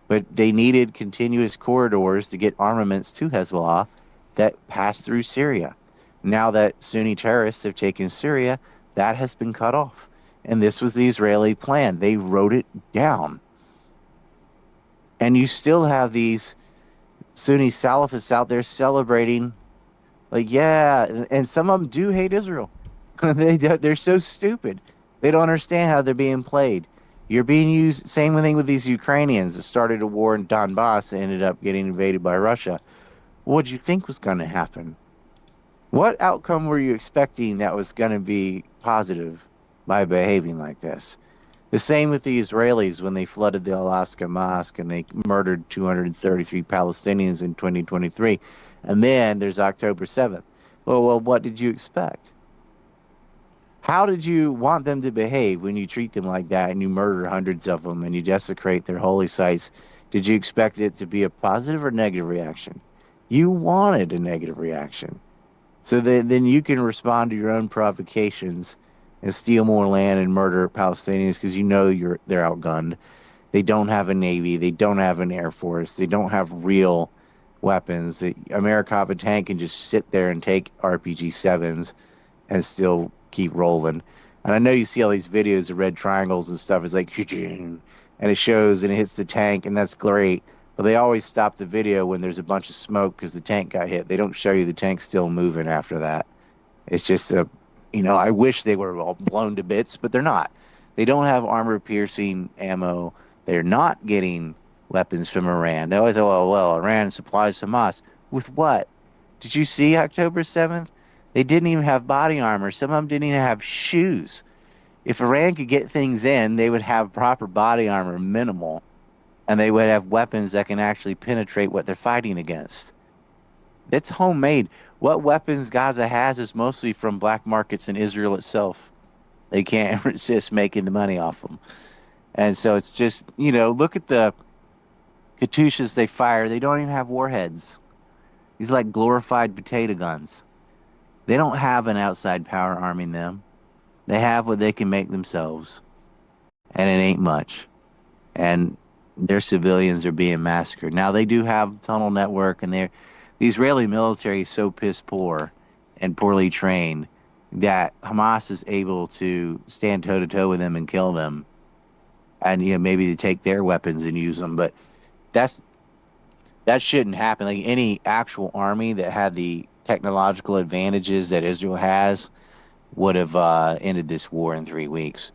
But they needed continuous corridors to get armaments to Hezbollah that passed through Syria. Now that Sunni terrorists have taken Syria, that has been cut off. And this was the Israeli plan. They wrote it down. And you still have these Sunni Salafists out there celebrating, like, yeah, and some of them do hate Israel. They're so stupid. They don't understand how they're being played. You're being used, same thing with these Ukrainians that started a war in Donbass and ended up getting invaded by Russia. What did you think was going to happen? What outcome were you expecting that was going to be positive by behaving like this? The same with the Israelis when they flooded the Alaska mosque and they murdered 233 Palestinians in 2023. And then there's October 7th. Well, what did you expect? How did you want them to behave when you treat them like that and you murder hundreds of them and you desecrate their holy sites? Did you expect it to be a positive or negative reaction? You wanted a negative reaction. So then you can respond to your own provocations and steal more land and murder Palestinians because you know they're outgunned. They don't have a navy. They don't have an air force. They don't have real weapons. A Americop tank can just sit there and take RPG sevens and still keep rolling. And I know you see all these videos of red triangles and stuff. It's like, and it shows and it hits the tank, and that's great. But they always stop the video when there's a bunch of smoke because the tank got hit. They don't show you the tank still moving after that. It's just I wish they were all blown to bits, but they're not. They don't have armor piercing ammo. They're not getting weapons from Iran. They always say, well, Iran supplies Hamas. With what? Did you see October 7th? They didn't even have body armor. Some of them didn't even have shoes. If Iran could get things in, they would have proper body armor, minimal, and they would have weapons that can actually penetrate what they're fighting against. It's homemade. What weapons Gaza has is mostly from black markets in Israel itself. They can't resist making the money off them. And so it's just, look at the Katyushas they fire. They don't even have warheads. These are like glorified potato guns. They don't have an outside power arming them. They have what they can make themselves. And it ain't much. And their civilians are being massacred. Now, they do have tunnel network, and the Israeli military is so piss poor and poorly trained that Hamas is able to stand toe-to-toe with them and kill them. And, maybe to take their weapons and use them. But that shouldn't happen. Like, any actual army that had the technological advantages that Israel has would have ended this war in 3 weeks.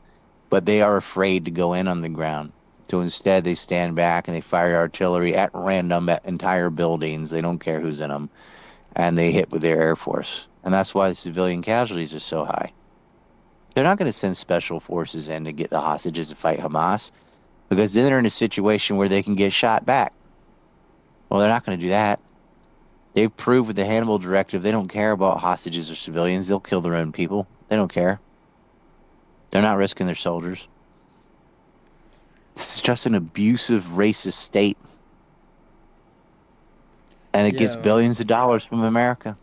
But they are afraid to go in on the ground. So instead, they stand back and they fire artillery at random at entire buildings. They don't care who's in them. And they hit with their Air Force. And that's why the civilian casualties are so high. They're not going to send special forces in to get the hostages to fight Hamas because then they're in a situation where they can get shot back. Well, they're not going to do that. They've proved with the Hannibal Directive they don't care about hostages or civilians. They'll kill their own people. They don't care. They're not risking their soldiers. This is just an abusive, racist state. And it gets billions of dollars from America.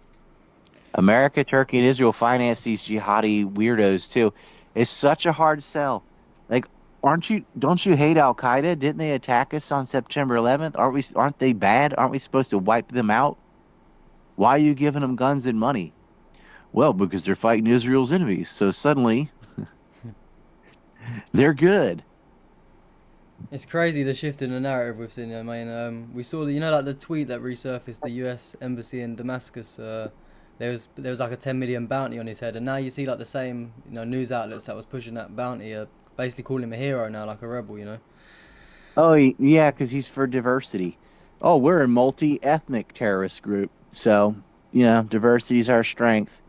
America, Turkey, and Israel finance these jihadi weirdos too. It's such a hard sell. Like, don't you hate Al Qaeda? Didn't they attack us on September 11th? Aren't they bad? Aren't we supposed to wipe them out? Why are you giving them guns and money? Well, because they're fighting Israel's enemies. So suddenly they're good. It's crazy the shift in the narrative we've seen. I mean, we saw the tweet that resurfaced the U.S. embassy in Damascus. There was like a 10 million bounty on his head, and now you see like the same news outlets that was pushing that bounty are basically calling him a hero now, like a rebel. Oh yeah, because he's for diversity. Oh, we're a multi-ethnic terrorist group, so diversity is our strength,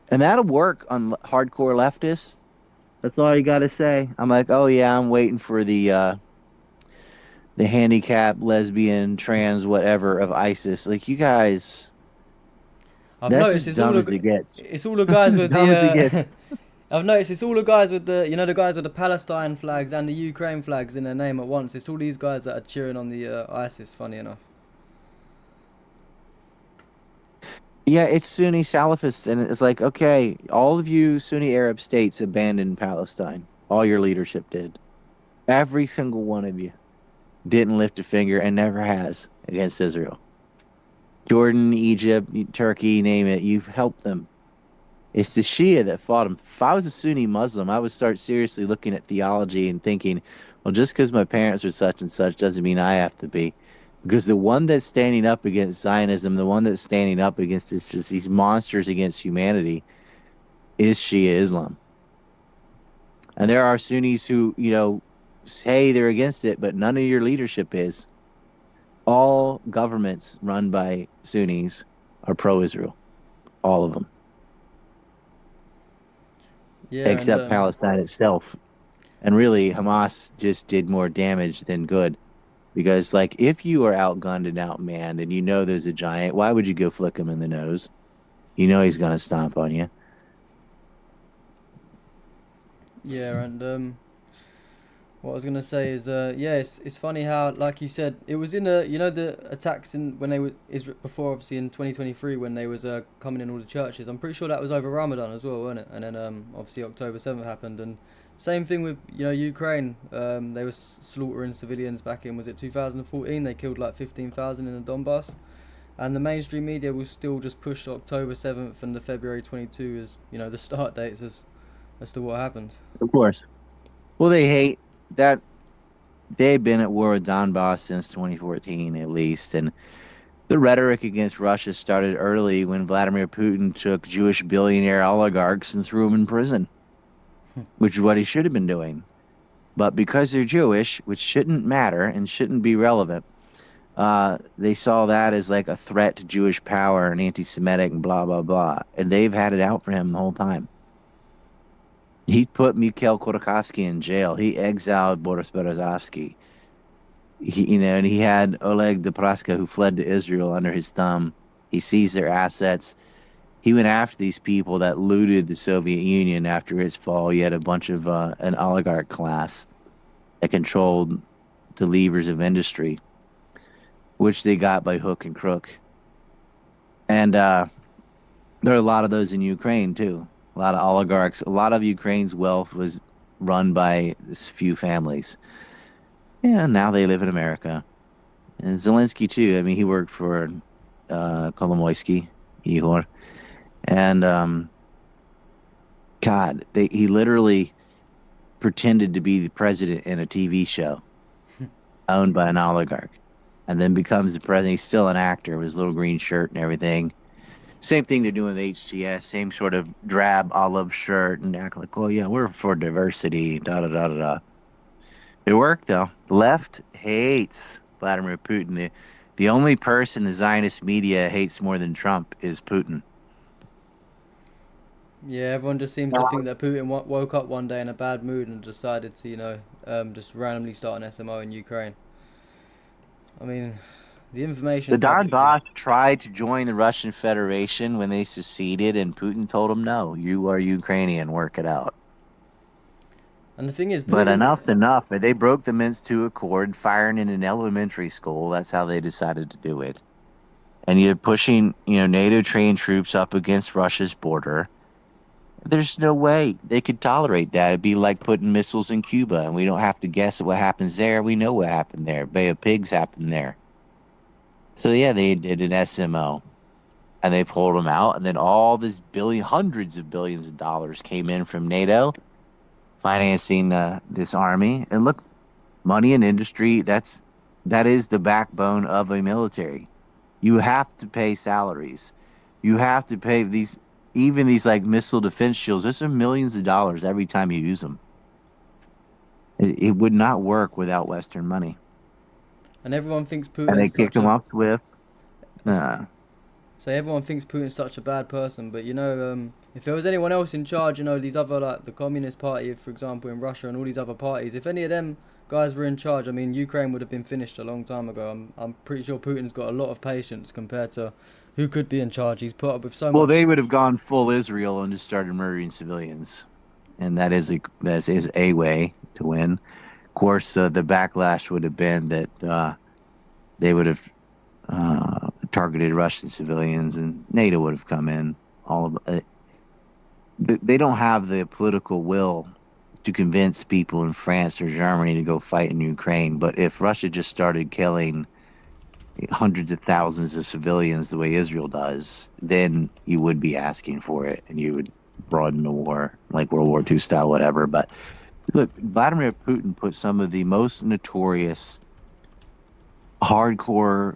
and that'll work on hardcore leftists. That's all you got to say. I'm like, oh yeah, I'm waiting for the handicapped, lesbian, trans, whatever of ISIS. Like, you guys, that's as dumb as it gets. It's all the guys with the. I've noticed it's all the guys with the guys with the Palestine flags and the Ukraine flags in their name at once. It's all these guys that are cheering on the ISIS. Funny enough. Yeah, it's Sunni Salafists, and it's like, okay, all of you Sunni Arab states abandoned Palestine. All your leadership did. Every single one of you didn't lift a finger and never has against Israel. Jordan, Egypt, Turkey, name it, you've helped them. It's the Shia that fought them. If I was a Sunni Muslim, I would start seriously looking at theology and thinking, well, just because my parents are such and such doesn't mean I have to be. Because the one that's standing up against Zionism, the one that's standing up against just these monsters against humanity, is Shia Islam. And there are Sunnis who, say they're against it, but none of your leadership is. All governments run by Sunnis are pro-Israel, all of them, Yeah, and except Palestine itself. And really, Hamas just did more damage than good. Because, like, if you are outgunned and outmanned and you know there's a giant, why would you go flick him in the nose? You know he's going to stomp on you. yeah, and what I was gonna say is, yeah, it's funny how, like you said, it was in the, you know, the attacks in when they were before, obviously in 2023 when they was coming in all the churches. I'm pretty sure that was over Ramadan as well, wasn't it? And then obviously October 7th happened, and same thing with, you know, Ukraine. They were slaughtering civilians back in, was it 2014? They killed like 15,000 in the Donbass, and the mainstream media will still just push October 7th and the February 22 as, you know, the start dates as to what happened. Of course. Well, they hate that they've been at war with Donbass since 2014 at least, and the rhetoric against Russia started early when Vladimir Putin took Jewish billionaire oligarchs and threw them in prison, which is what he should have been doing. But because they're Jewish, which shouldn't matter and shouldn't be relevant, they saw that as like a threat to Jewish power and anti-Semitic and blah blah blah, and they've had it out for him the whole time. He put Mikhail Khodorkovsky in jail. He exiled Boris Berezovsky. And he had Oleg Depryska, who fled to Israel under his thumb. He seized their assets. He went after these people that looted the Soviet Union after its fall. You had a bunch of an oligarch class that controlled the levers of industry, which they got by hook and crook. And there are a lot of those in Ukraine, too. A lot of oligarchs. A lot of Ukraine's wealth was run by this few families. Yeah, now they live in America. And Zelensky, too. I mean, he worked for Kolomoisky, Ihor. And, God, he literally pretended to be the president in a TV show owned by an oligarch and then becomes the president. He's still an actor with his little green shirt and everything. Same thing they're doing with HCS, same sort of drab olive shirt and act like, oh, yeah, we're for diversity, da-da-da-da-da. It worked, though. The left hates Vladimir Putin. The only person the Zionist media hates more than Trump is Putin. Yeah, everyone just seems to think that Putin woke up one day in a bad mood and decided to, you know, just randomly start an SMO in Ukraine. I mean, the information. The Donbass tried to join the Russian Federation when they seceded, and Putin told them, no, you are Ukrainian, work it out. And the thing is, but enough's enough. They broke the Minsk II Accord, firing in an elementary school. That's how they decided to do it. And you're pushing, NATO-trained troops up against Russia's border. There's no way they could tolerate that. It'd be like putting missiles in Cuba, and we don't have to guess at what happens there. We know what happened there. Bay of Pigs happened there. So, yeah, they did an SMO, and they pulled them out. And then all this hundreds of billions of dollars came in from NATO, financing this army. And look, money and industry, that is the backbone of a military. You have to pay salaries. You have to pay these like missile defense shields. Those are millions of dollars every time you use them. It would not work without Western money. And everyone thinks Putin. And they kicked him off Swift. So everyone thinks Putin's such a bad person, but if there was anyone else in charge, these other, like the Communist Party, for example, in Russia, and all these other parties, if any of them guys were in charge, I mean, Ukraine would have been finished a long time ago. I'm pretty sure Putin's got a lot of patience compared to who could be in charge. He's put up with so much. Well, they would have gone full Israel and just started murdering civilians, and that is a way to win. Of course, the backlash would have been that they would have targeted Russian civilians, and NATO would have come in. All of it. They don't have the political will to convince people in France or Germany to go fight in Ukraine. But if Russia just started killing hundreds of thousands of civilians the way Israel does, then you would be asking for it, and you would broaden the war, like World War II style, whatever. But look, Vladimir Putin put some of the most notorious, hardcore,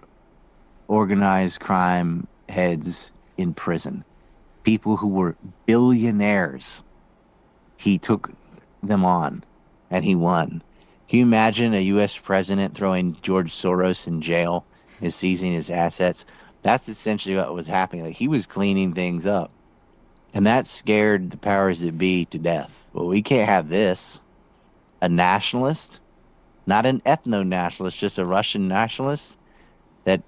organized crime heads in prison. People who were billionaires. He took them on, and he won. Can you imagine a U.S. president throwing George Soros in jail and seizing his assets. That's essentially what was happening. Like, he was cleaning things up, and that scared the powers that be to death. Well, we can't have this. A nationalist, not an ethno-nationalist, just a Russian nationalist that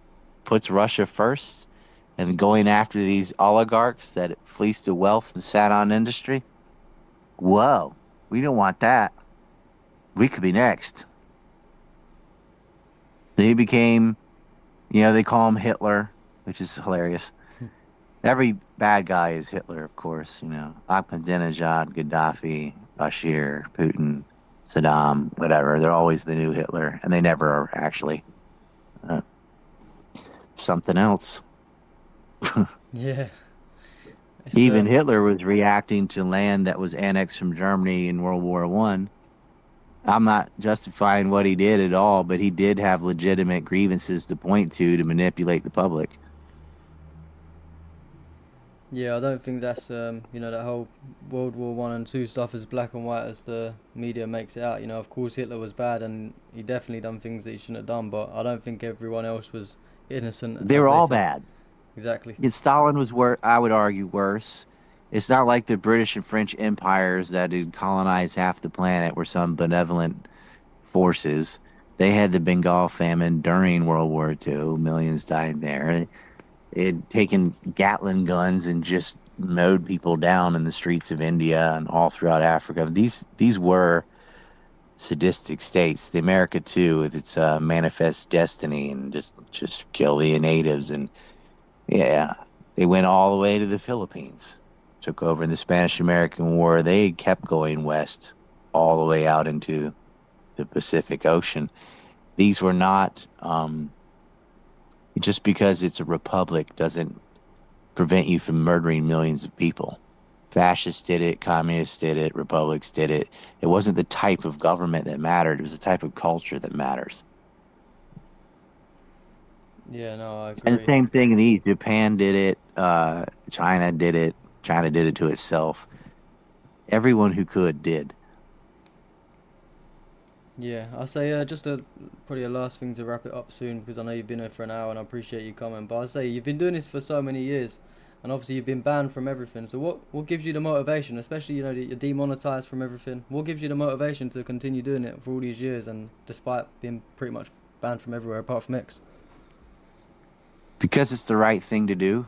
puts Russia first and going after these oligarchs that fleece the wealth and sat on industry. Whoa, we don't want that. We could be next. So he became, they call him Hitler, which is hilarious. Every bad guy is Hitler, of course. Ahmadinejad, Gaddafi, Bashir, Putin, Saddam, whatever. They're always the new Hitler, and they never are actually something else. Yeah. Even Hitler was reacting to land that was annexed from Germany in World War I. I'm not justifying what he did at all, but he did have legitimate grievances to point to manipulate the public. Yeah, I don't think that's that whole World War One and Two stuff as black and white as the media makes it out. Of course Hitler was bad and he definitely done things that he shouldn't have done, but I don't think everyone else was innocent. They were all bad. Exactly. And Stalin was I would argue, worse. It's not like the British and French empires that had colonized half the planet were some benevolent forces. They had the Bengal famine during World War II. Millions died there. It had taken Gatling guns and just mowed people down in the streets of India and all throughout Africa. These were sadistic states. The America too, with its manifest destiny and just kill the natives. And yeah, they went all the way to the Philippines, took over in the Spanish-American War. They kept going west all the way out into the Pacific Ocean. These were not just because it's a republic doesn't prevent you from murdering millions of people. Fascists did it, communists did it, republics did it. It wasn't the type of government that mattered. It was the type of culture that matters. Yeah, no, I agree. And the same thing in the East. Japan did it. China did it. China did it to itself. Everyone who could did. Yeah, I'll say probably a last thing to wrap it up soon, because I know you've been here for an hour and I appreciate you coming. But I'll say you've been doing this for so many years, and obviously you've been banned from everything. So what gives you the motivation, especially that you're demonetized from everything? What gives you the motivation to continue doing it for all these years, and despite being pretty much banned from everywhere apart from X? Because it's the right thing to do.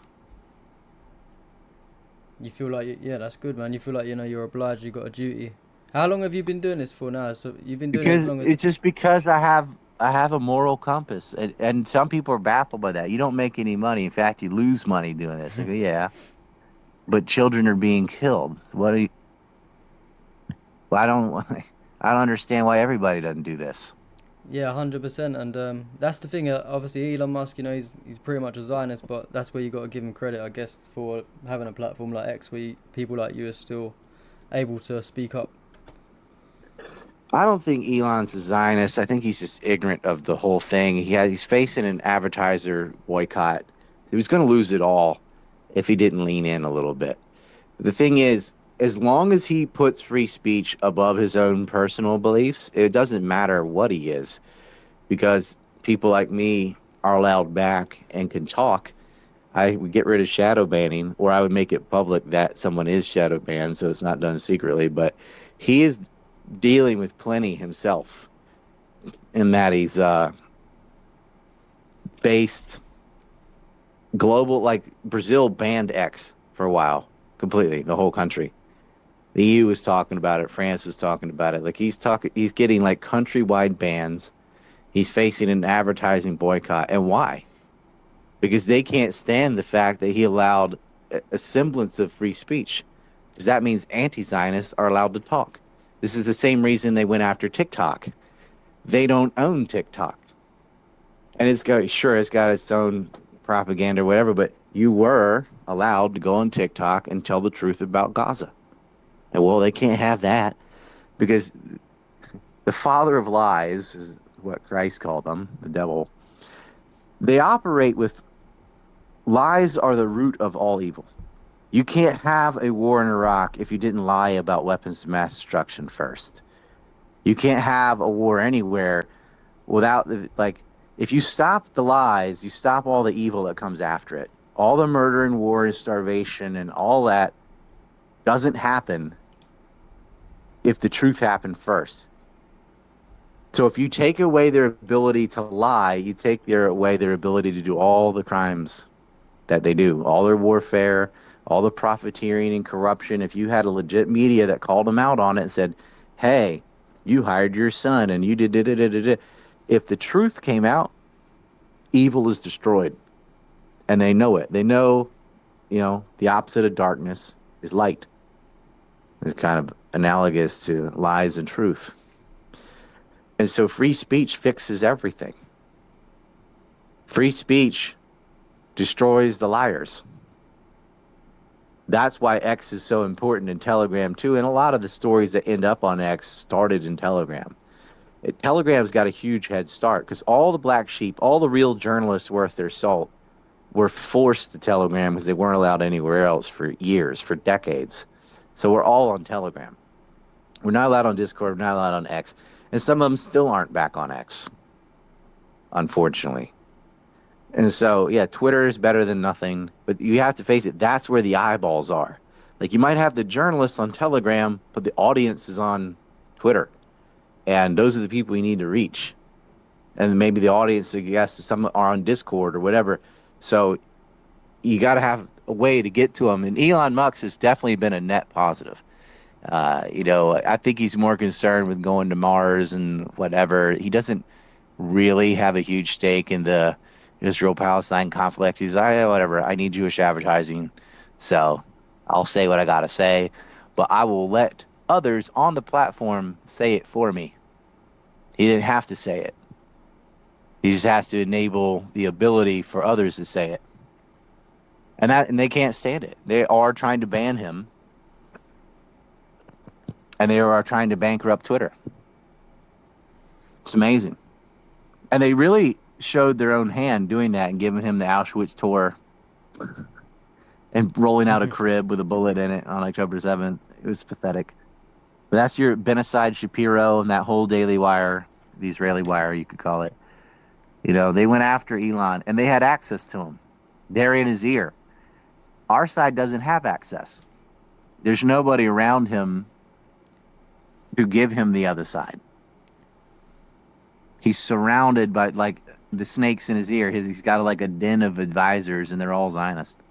You feel like, yeah, that's good, man. You feel like you're obliged. You got a duty. How long have you been doing this for now? So you've been doing it as long as... It's just because I have a moral compass, and some people are baffled by that. You don't make any money. In fact, you lose money doing this. I go, yeah, but children are being killed. What are you? Well, I don't understand why everybody doesn't do this. Yeah, 100%, and that's the thing. Obviously, Elon Musk, he's pretty much a Zionist, but that's where you got to give him credit, I guess, for having a platform like X, where people like you are still able to speak up. I don't think Elon's a Zionist. I think he's just ignorant of the whole thing. He's facing an advertiser boycott. He was going to lose it all if he didn't lean in a little bit. The thing is, as long as he puts free speech above his own personal beliefs, it doesn't matter what he is, because people like me are allowed back and can talk. I would get rid of shadow banning, or I would make it public that someone is shadow banned, so it's not done secretly. But he is dealing with plenty himself, in that he's faced global, like Brazil banned X for a while, completely, the whole country. The EU was talking about it. France was talking about it. Like he's getting like countrywide bans. He's facing an advertising boycott. And why? Because they can't stand the fact that he allowed a semblance of free speech. Because that means anti-Zionists are allowed to talk. This is the same reason they went after TikTok. They don't own TikTok. And it's got its own propaganda or whatever, but you were allowed to go on TikTok and tell the truth about Gaza. And well, they can't have that, because the father of lies is what Christ called them, the devil. They operate with lies are the root of all evil. You can't have a war in Iraq if you didn't lie about weapons of mass destruction first. You can't have a war anywhere without, like, if you stop the lies, you stop all the evil that comes after it. All the murder and war and starvation and all that doesn't happen if the truth happened first. So if you take away their ability to lie, you take away their ability to do all the crimes that they do, all their warfare, all the profiteering and corruption. If you had a legit media that called them out on it and said, hey, you hired your son and you did it. If the truth came out, evil is destroyed. And they know it. They know, the opposite of darkness is light. It's kind of analogous to lies and truth. And so free speech fixes everything. Free speech destroys the liars. That's why X is so important in Telegram too. And a lot of the stories that end up on X started in Telegram. Telegram's got a huge head start because all the black sheep, all the real journalists worth their salt were forced to Telegram because they weren't allowed anywhere else for years, for decades. So we're all on Telegram. We're not allowed on Discord. We're not allowed on X. And some of them still aren't back on X, unfortunately. And so, yeah, Twitter is better than nothing. But you have to face it. That's where the eyeballs are. Like, you might have the journalists on Telegram, but the audience is on Twitter. And those are the people you need to reach. And maybe the audience, I guess, some are on Discord or whatever. So you got to have a way to get to them. And Elon Musk has definitely been a net positive. I think he's more concerned with going to Mars and whatever. He doesn't really have a huge stake in the Israel-Palestine conflict. He's like, whatever, I need Jewish advertising, so I'll say what I got to say, but I will let others on the platform say it for me. He didn't have to say it. He just has to enable the ability for others to say it. And they can't stand it. They are trying to ban him. And they are trying to bankrupt Twitter. It's amazing. And they really showed their own hand doing that and giving him the Auschwitz tour and rolling out a crib with a bullet in it on October 7th. It was pathetic. But that's your Beneside Shapiro and that whole Daily Wire, the Israeli Wire, you could call it. They went after Elon, and they had access to him. They're in his ear. Our side doesn't have access. There's nobody around him to give him the other side. He's surrounded by, like, the snakes in his ear. He's got, like, a den of advisors, and they're all Zionists.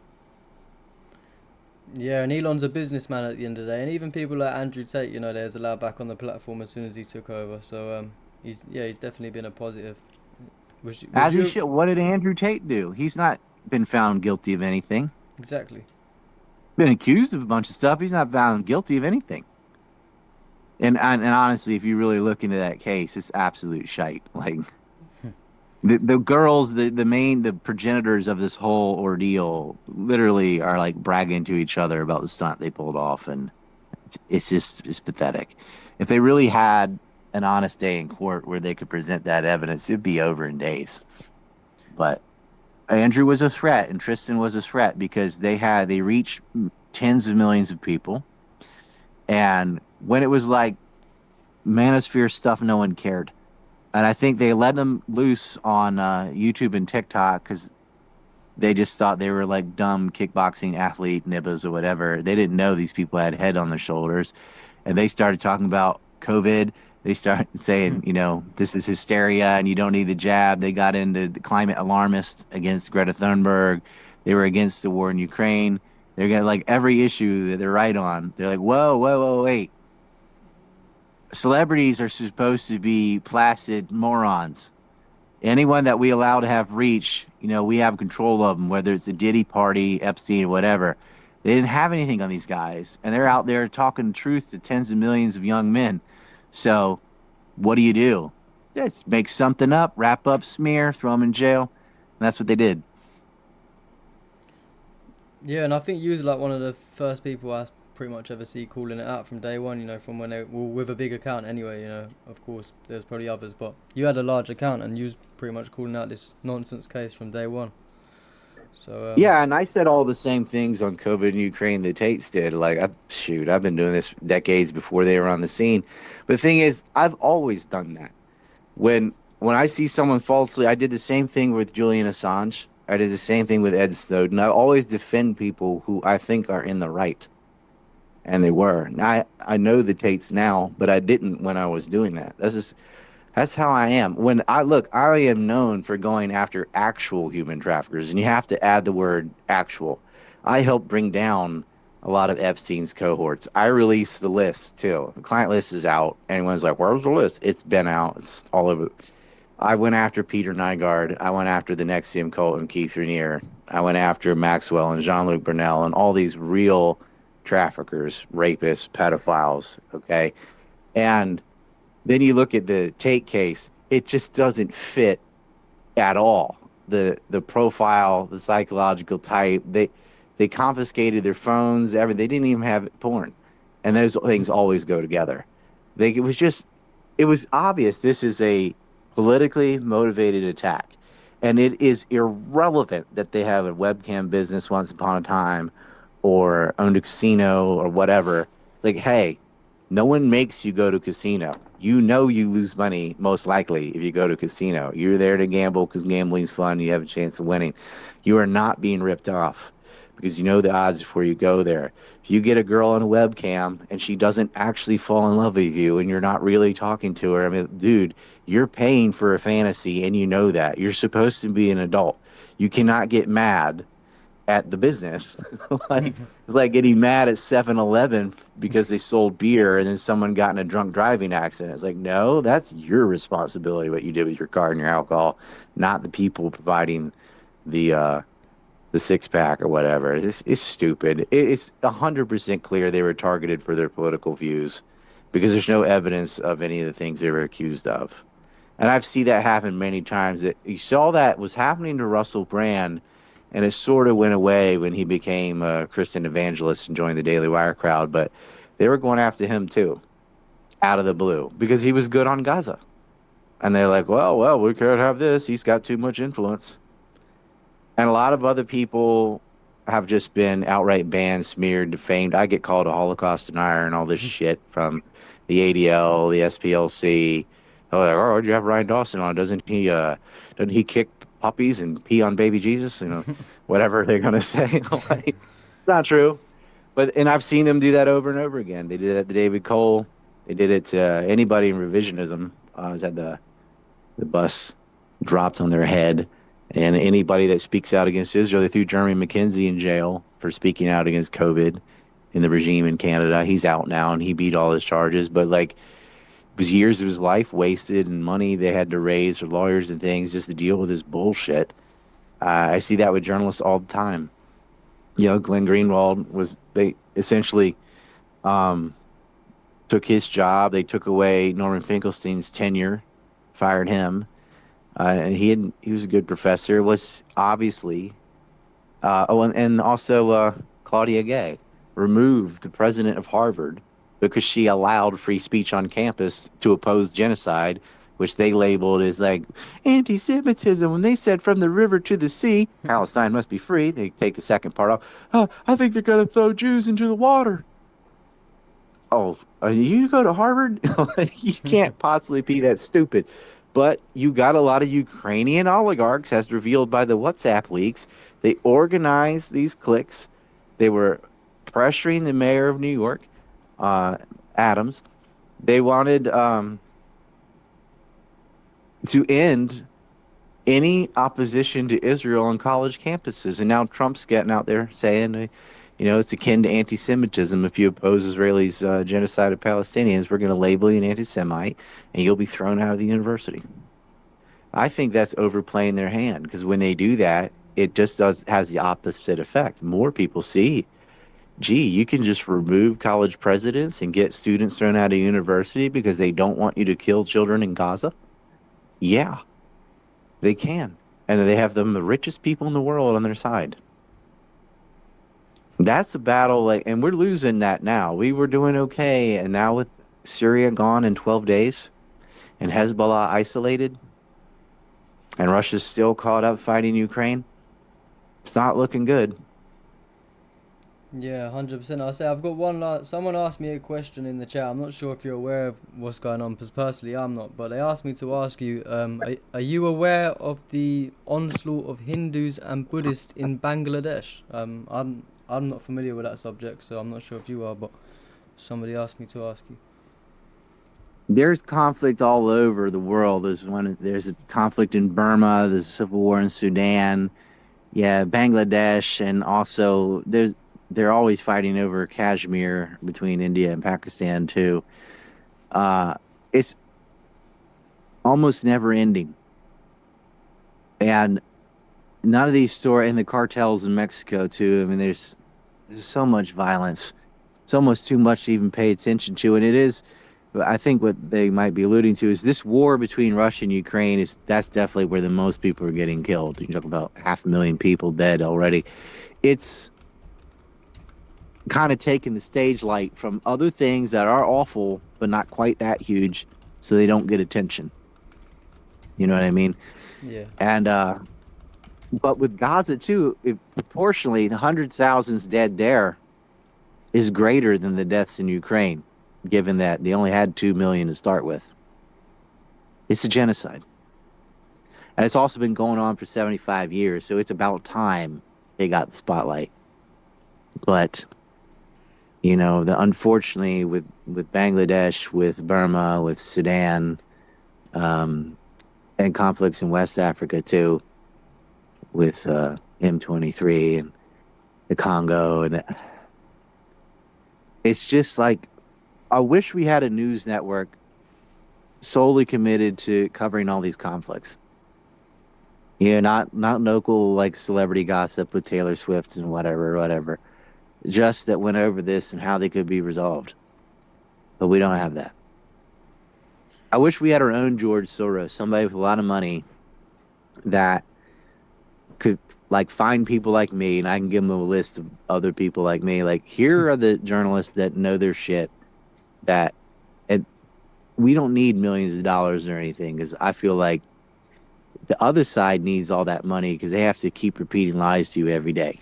Yeah, and Elon's a businessman at the end of the day, and even people like Andrew Tate, they was allowed back on the platform as soon as he took over. So he's definitely been a positive. What did Andrew Tate do? He's not been found guilty of anything. Exactly. Been accused of a bunch of stuff. He's not found guilty of anything. And honestly, if you really look into that case, it's absolute shite. Like the girls, the progenitors of this whole ordeal, literally are like bragging to each other about the stunt they pulled off, and it's pathetic. If they really had an honest day in court where they could present that evidence, it'd be over in days. But Andrew was a threat, and Tristan was a threat because they reached tens of millions of people, and when it was like manosphere stuff, no one cared. And I think they let them loose on YouTube and TikTok because they just thought they were like dumb kickboxing athlete nibbas or whatever. They didn't know these people had head on their shoulders. And they started talking about COVID. They started saying, this is hysteria and you don't need the jab. They got into the climate alarmists against Greta Thunberg. They were against the war in Ukraine. They're got like every issue that they're right on. They're like, whoa, wait. Celebrities are supposed to be placid morons. Anyone that we allow to have reach, we have control of them, whether it's the Diddy party, Epstein, whatever. They didn't have anything on these guys, and they're out there talking truth to tens of millions of young men. So what do? Just make something up, wrap up, smear, throw them in jail. And that's what they did. Yeah, and I think you was like one of the first people I pretty much ever see calling it out from day one, from when they were with a big account anyway, of course there's probably others, but you had a large account and you was pretty much calling out this nonsense case from day one. So yeah, and I said all the same things on COVID in Ukraine that Tates did. Like, I've been doing this decades before they were on the scene. But the thing is, I've always done that. When when I see someone falsely, I did the same thing with Julian Assange. I did the same thing with Ed Snowden. I always defend people who I think are in the right, and they were. And I know the takes now, but I didn't when I was doing that. That's how I am. When I look, I am known for going after actual human traffickers, and you have to add the word actual. I helped bring down a lot of Epstein's cohorts. I released the list too. The client list is out. Anyone's like, where's the list? It's been out. It's all over. I went after Peter Nygaard. I went after the Nexium cult and Keith Raniere. I went after Maxwell and Jean-Luc Brunel and all these real traffickers, rapists, pedophiles. Okay. And then you look at the Tate case, it just doesn't fit at all. The profile, the psychological type, they confiscated their phones, everything. They didn't even have porn. And those things always go together. It was obvious this is a politically motivated attack. And it is irrelevant that they have a webcam business once upon a time or owned a casino or whatever. Like, hey, no one makes you go to casino. You know you lose money most likely if you go to casino. You're there to gamble because gambling's fun. You have a chance of winning. You are not being ripped off because you know the odds before you go there. If you get a girl on a webcam and she doesn't actually fall in love with you and you're not really talking to her, I mean, dude, you're paying for a fantasy and you know that. You're supposed to be an adult. You cannot get mad at the business. Like it's like getting mad at 7-Eleven because they sold beer and then someone got in a drunk driving accident. It's like, no, that's your responsibility what you did with your car and your alcohol, not the people providing the six pack or whatever. It's stupid. It's 100% clear they were targeted for their political views because there's no evidence of any of the things they were accused of. And I've seen that happen many times. That you saw that was happening to Russell Brand. And it sort of went away when he became a Christian evangelist and joined the Daily Wire crowd. But they were going after him, too, out of the blue, because he was good on Gaza. And they're like, well, we can't have this. He's got too much influence. And a lot of other people have just been outright banned, smeared, defamed. I get called a Holocaust denier and all this shit from the ADL, the SPLC. They're like, oh, why'd you have Ryan Dawson on? Doesn't he kick puppies and pee on baby Jesus? You know, whatever they're gonna say. Like, it's not true. And I've seen them do that over and over again. They did it to David Cole. They did it to anybody in revisionism. Had the bus dropped on their head. And anybody that speaks out against Israel, they threw Jeremy McKenzie in jail for speaking out against COVID in the regime in Canada. He's out now and he beat all his charges. But like, it was years of his life wasted and money they had to raise for lawyers and things just to deal with this bullshit. I see that with journalists all the time. You know, Glenn Greenwald they essentially took his job. They took away Norman Finkelstein's tenure, fired him. And he was a good professor. Was obviously, and also Claudia Gay removed the president of Harvard because she allowed free speech on campus to oppose genocide, which they labeled as like anti-Semitism. When they said from the river to the sea, Palestine must be free. They take the second part off. I think they're going to throw Jews into the water. Oh, you go to Harvard? You can't possibly be that stupid. But you got a lot of Ukrainian oligarchs, as revealed by the WhatsApp leaks. They organized these cliques. They were pressuring the mayor of New York, Adams. They wanted to end any opposition to Israel on college campuses. And now Trump's getting out there saying, it's akin to anti-Semitism. If you oppose Israelis' genocide of Palestinians, we're going to label you an anti-Semite, and you'll be thrown out of the university. I think that's overplaying their hand, because when they do that, it just has the opposite effect. More people see, gee, you can just remove college presidents and get students thrown out of university because they don't want you to kill children in Gaza. Yeah, they can. And they have the richest people in the world on their side. That's a battle, and we're losing that now. We were doing okay, and now with Syria gone in 12 days, and Hezbollah isolated, and Russia's still caught up fighting Ukraine, it's not looking good. Yeah, 100%. I say I've got one last. Someone asked me a question in the chat. I'm not sure if you're aware of what's going on, because personally I'm not. But they asked me to ask you, are you aware of the onslaught of Hindus and Buddhists in Bangladesh? I'm not familiar with that subject, so I'm not sure if you are. But somebody asked me to ask you. There's conflict all over the world. There's a conflict in Burma. There's a civil war in Sudan. Yeah, Bangladesh, and also they're always fighting over Kashmir between India and Pakistan too. Uh, it's almost never ending, and none of these stories and the cartels in Mexico too. I mean, there's so much violence. It's almost too much to even pay attention to, and it is. I think what they might be alluding to is this war between Russia and Ukraine that's definitely where the most people are getting killed. You talk about 500,000 people dead already. It's kind of taking the stage light from other things that are awful, but not quite that huge, so they don't get attention. You know what I mean? Yeah. And but with Gaza too, proportionally, the hundreds of thousands dead there is greater than the deaths in Ukraine, given that they only had 2 million to start with. It's a genocide. And it's also been going on for 75 years, so it's about time they got the spotlight. But, unfortunately with Bangladesh, with Burma, with Sudan, and conflicts in West Africa too, with M23 and the Congo, and it's just like, I wish we had a news network solely committed to covering all these conflicts. Not local like celebrity gossip with Taylor Swift and whatever. Just that went over this and how they could be resolved. But we don't have that. I wish we had our own George Soros, somebody with a lot of money that could like find people like me, and I can give them a list of other people like me. Like, here are the journalists that know their shit, that we don't need millions of dollars or anything, because I feel like the other side needs all that money because they have to keep repeating lies to you every day.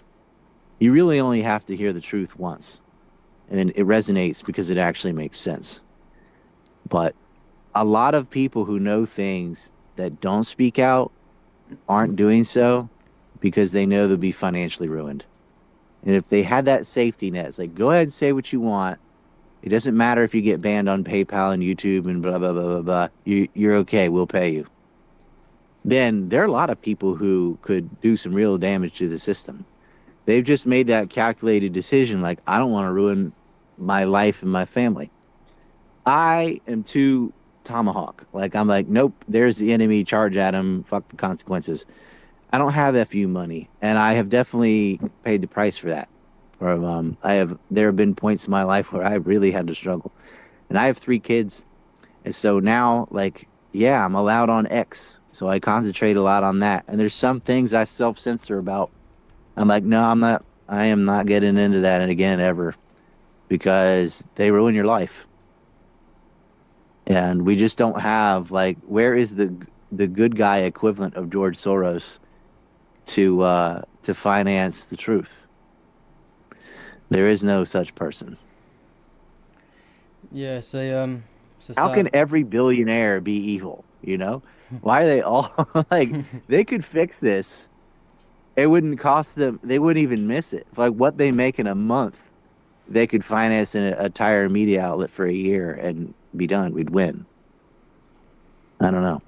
You really only have to hear the truth once, and then it resonates because it actually makes sense. But a lot of people who know things that don't speak out aren't doing so because they know they'll be financially ruined. And if they had that safety net, it's like, go ahead and say what you want. It doesn't matter if you get banned on PayPal and YouTube and blah, blah, blah, blah, blah. You're okay. We'll pay you. Then there are a lot of people who could do some real damage to the system. They've just made that calculated decision, like, I don't want to ruin my life and my family. I am too tomahawk. Like, I'm like, nope, there's the enemy, charge at him, fuck the consequences. I don't have FU money, and I have definitely paid the price for that. There have been points in my life where I really had to struggle. And I have 3 kids. And so now, like, yeah, I'm allowed on X. So I concentrate a lot on that. And there's some things I self-censor about. I'm like, no, I am not getting into that again ever, because they ruin your life. And we just don't have, like, where is the good guy equivalent of George Soros to finance the truth? There is no such person. Yeah. So How can every billionaire be evil? Why are they all like, they could fix this? It wouldn't cost them. They wouldn't even miss it. Like, what they make in a month, they could finance an entire media outlet for a year and be done. We'd win. I don't know.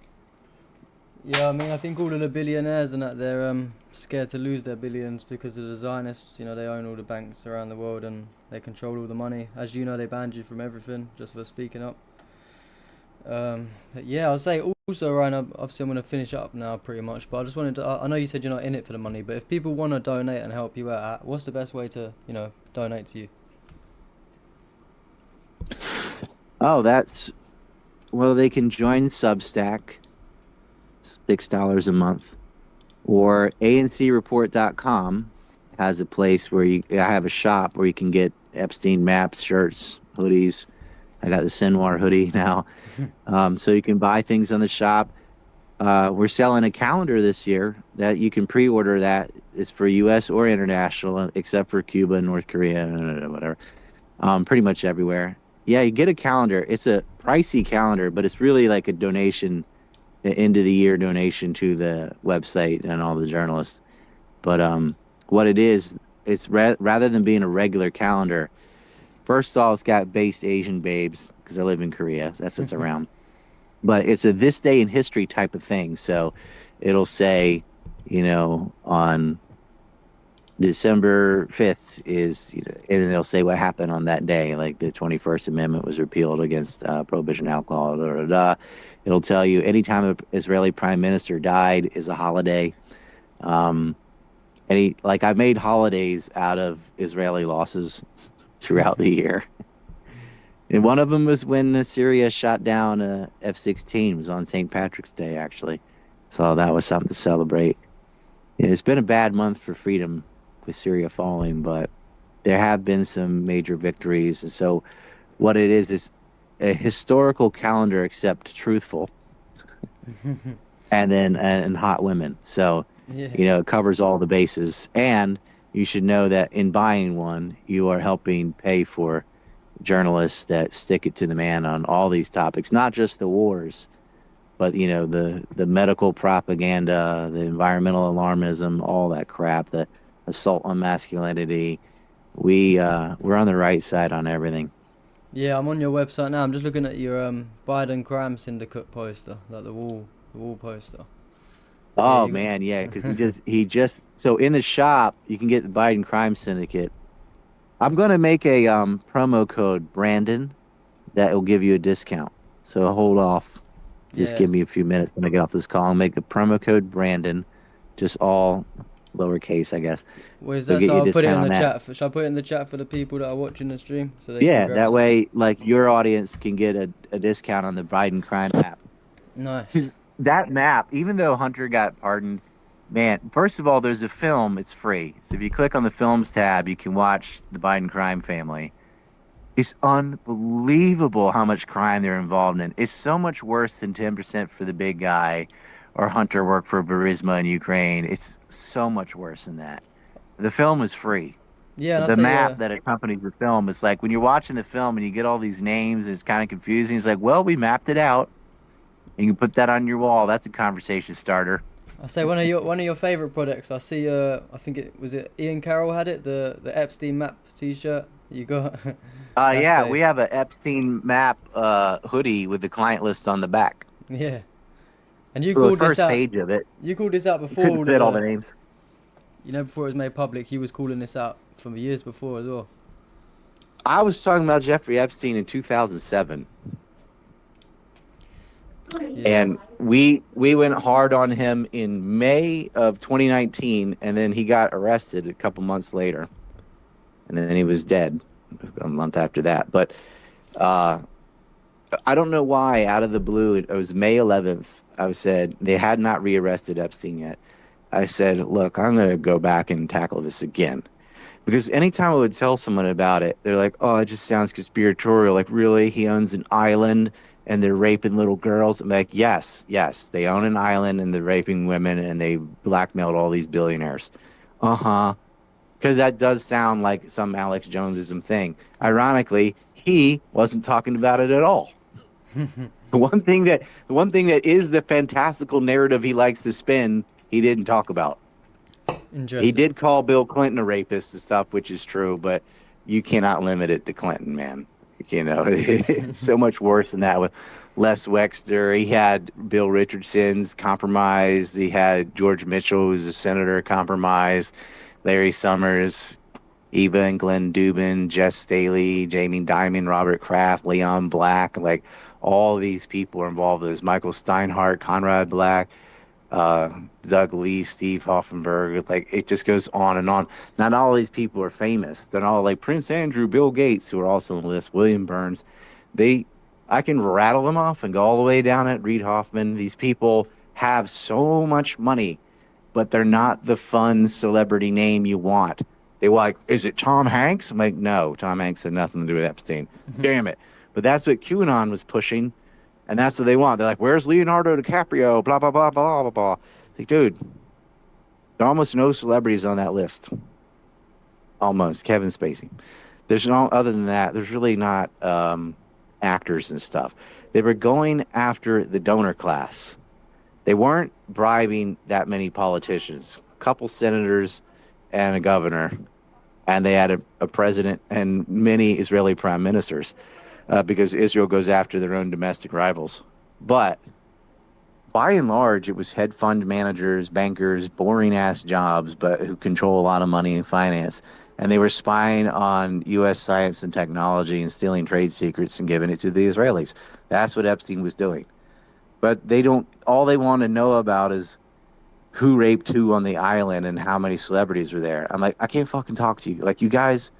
Yeah, I mean, I think all of the billionaires and that, they're scared to lose their billions because of the Zionists. They own all the banks around the world and they control all the money. As you know, they banned you from everything just for speaking up. Yeah, I'll say also, Ryan, obviously I'm going to finish up now pretty much, but I just wanted to, I know you said you're not in it for the money, but if people want to donate and help you out, what's the best way to, donate to you? Oh, they can join Substack, $6 a month, or ancreport.com has a place where I have a shop where you can get Epstein maps, shirts, hoodies. I got the Sinwar hoodie now. So you can buy things on the shop. we're selling a calendar this year that you can pre-order. That is for U.S. or international, except for Cuba, North Korea, whatever. Pretty much everywhere. Yeah, you get a calendar. It's a pricey calendar, but it's really like a donation, an end of the year donation to the website and all the journalists. But what it is, it's rather than being a regular calendar. First of all, it's got based Asian babes because I live in Korea. That's what's around. But it's a this day in history type of thing. So it'll say, on December 5th is, and they'll say what happened on that day, like the 21st Amendment was repealed against prohibition alcohol. Da, da, da. It'll tell you anytime an Israeli prime minister died is a holiday. I made holidays out of Israeli losses throughout the year. And one of them was when Syria shot down a F-16. It was on St. Patrick's Day, actually. So that was something to celebrate. It's been a bad month for freedom with Syria falling, but there have been some major victories. And so what it is a historical calendar, except truthful, and hot women. So, it covers all the bases. And you should know that in buying one, you are helping pay for journalists that stick it to the man on all these topics, not just the wars, but the medical propaganda, the environmental alarmism, all that crap, the assault on masculinity. We're on the right side on everything. Yeah, I'm on your website now. I'm just looking at your Biden crime syndicate poster, like the wall poster. Oh man, yeah, because he just so in the shop you can get the Biden crime syndicate. I'm gonna make a promo code Brandon that will give you a discount. So hold off. Just give me a few minutes when I get off this call. I'll make a promo code Brandon, just all lowercase, I guess. Well, is that so? I'll put it in the chat. Shall I put it in the chat for the people that are watching the stream? So they can grab that way, like your audience can get a discount on the Biden crime map. Nice. That map, even though Hunter got pardoned, man, first of all, there's a film. It's free. So if you click on the films tab, you can watch the Biden crime family. It's unbelievable how much crime they're involved in. It's so much worse than 10% for the big guy or Hunter worked for Burisma in Ukraine. It's so much worse than that. The film is free. Yeah, the map that accompanies the film is like when you're watching the film and you get all these names and it's kind of confusing. It's like, well, we mapped it out. You can put that on your wall. That's a conversation starter. I say one of your favorite products. I see. I think it was Ian Carroll had it. The Epstein map T-shirt you got. Yeah, we have an Epstein map hoodie with the client list on the back. Yeah, and you called the first this out, page of it. You called this out before. Couldn't fit all the names. Before it was made public, he was calling this out from years before as well. I was talking about Jeffrey Epstein in 2007. Yeah. And we went hard on him in May of 2019, and then he got arrested a couple months later, and then he was dead a month after that. But I don't know why, out of the blue, it was May 11th, I said, they had not rearrested Epstein yet. I said, look, I'm going to go back and tackle this again. Because anytime I would tell someone about it, they're like, oh, it just sounds conspiratorial. Like, really? He owns an island and they're raping little girls? I'm like, yes, they own an island and they're raping women and they blackmailed all these billionaires. Uh-huh. Because that does sound like some Alex Jonesism thing. Ironically, he wasn't talking about it at all. The one thing that is the fantastical narrative he likes to spin, he didn't talk about. He did call Bill Clinton a rapist and stuff, which is true, but you cannot limit it to Clinton, man. It's so much worse than that with Les Wexner. He had Bill Richardson's compromised. He had George Mitchell, who's a senator, compromised. Larry Summers, Eva and Glenn Dubin, Jess Staley, Jamie Dimon, Robert Kraft, Leon Black. Like, all these people are involved in this. Michael Steinhardt, Conrad Black, Doug Lee, Steve Hoffenberg. Like, it just goes on and on. Not all these people are famous. They're all like Prince Andrew, Bill Gates, who are also on the list, William Burns. I can rattle them off and go all the way down at Reid Hoffman. These people have so much money, but they're not the fun celebrity name you want. They were like, is it Tom Hanks? I'm like, no, Tom Hanks had nothing to do with Epstein. Damn it. But that's what QAnon was pushing. And that's what they want. They're like, where's Leonardo DiCaprio? Blah, blah, blah, blah, blah, blah. It's like, dude, there are almost no celebrities on that list. Almost. Kevin Spacey. There's no, other than that, there's really not actors and stuff. They were going after the donor class. They weren't bribing that many politicians. A couple senators and a governor. And they had a president and many Israeli prime ministers because Israel goes after their own domestic rivals. But by and large, it was hedge fund managers, bankers, boring ass jobs, but who control a lot of money and finance. And they were spying on U.S. science and technology and stealing trade secrets and giving it to the Israelis. That's what Epstein was doing. But they don't, all they want to know about is who raped who on the island and how many celebrities were there. I'm like, I can't fucking talk to you. Like, you guys,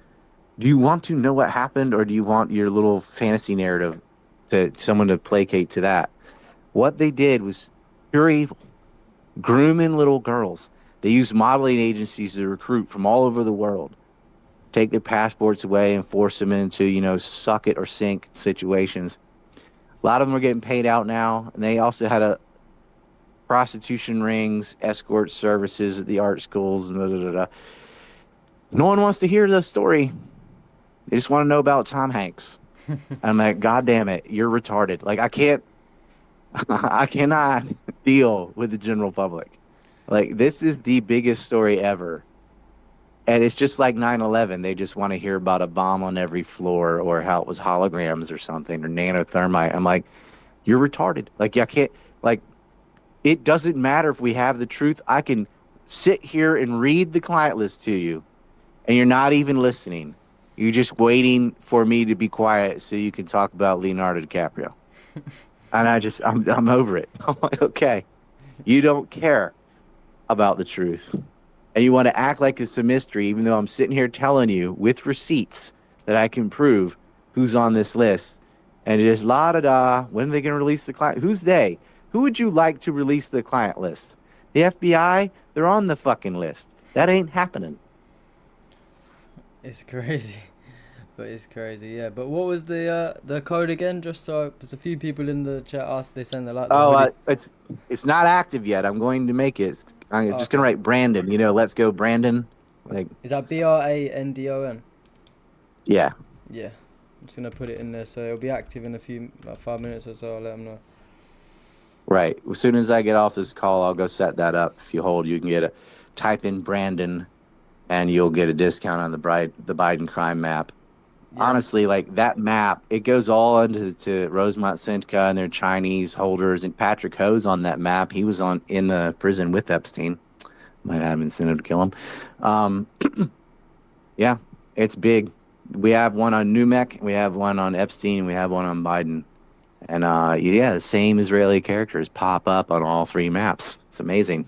do you want to know what happened, or do you want your little fantasy narrative to someone to placate to that? What they did was pure evil, grooming little girls. They used modeling agencies to recruit from all over the world, take their passports away and force them into, you know, suck it or sink situations. A lot of them are getting paid out now, and they also had a prostitution rings, escort services at the art schools, and da, da, da, da. No one wants to hear the story. They just want to know about Tom Hanks. I'm like, God damn it, you're retarded. Like, I can't, I cannot deal with the general public. Like, this is the biggest story ever. And it's just like 9/11. They just want to hear about a bomb on every floor, or how it was holograms or something, or nanothermite. I'm like, you're retarded. Like, I can't, like, it doesn't matter if we have the truth. I can sit here and read the client list to you, and you're not even listening. You're just waiting for me to be quiet so you can talk about Leonardo DiCaprio. And I'm over it. I'm like, okay, you don't care about the truth. And you want to act like it's a mystery, even though I'm sitting here telling you with receipts that I can prove who's on this list. And just la-da-da, when are they going to release the client? Who's they? Who would you like to release the client list? The FBI? They're on the fucking list. That ain't happening. It's crazy. But it's crazy, yeah. But what was the code again? Just so, there's a few people in the chat asked, they send like the hoodie. It's not active yet. I'm going to make it. I'm just Okay. gonna write Brandon. You know, let's go Brandon. Like, Is that Brandon? yeah. Yeah. I'm just gonna put it in there, so it'll be active in a few, like 5 minutes or so. I'll let them know. Right. As soon as I get off this call, I'll go set that up. If you hold, you can type in Brandon, and you'll get a discount on the Biden crime map. Yeah. Honestly, like, that map, it goes all into to Rosemont Sentka and their Chinese holders, and Patrick Ho's on that map. He was in the prison with Epstein. Might have incentive to kill him. Yeah, it's big. We have one on Numek, we have one on Epstein, and we have one on Biden. And yeah, the same Israeli characters pop up on all three maps. It's amazing.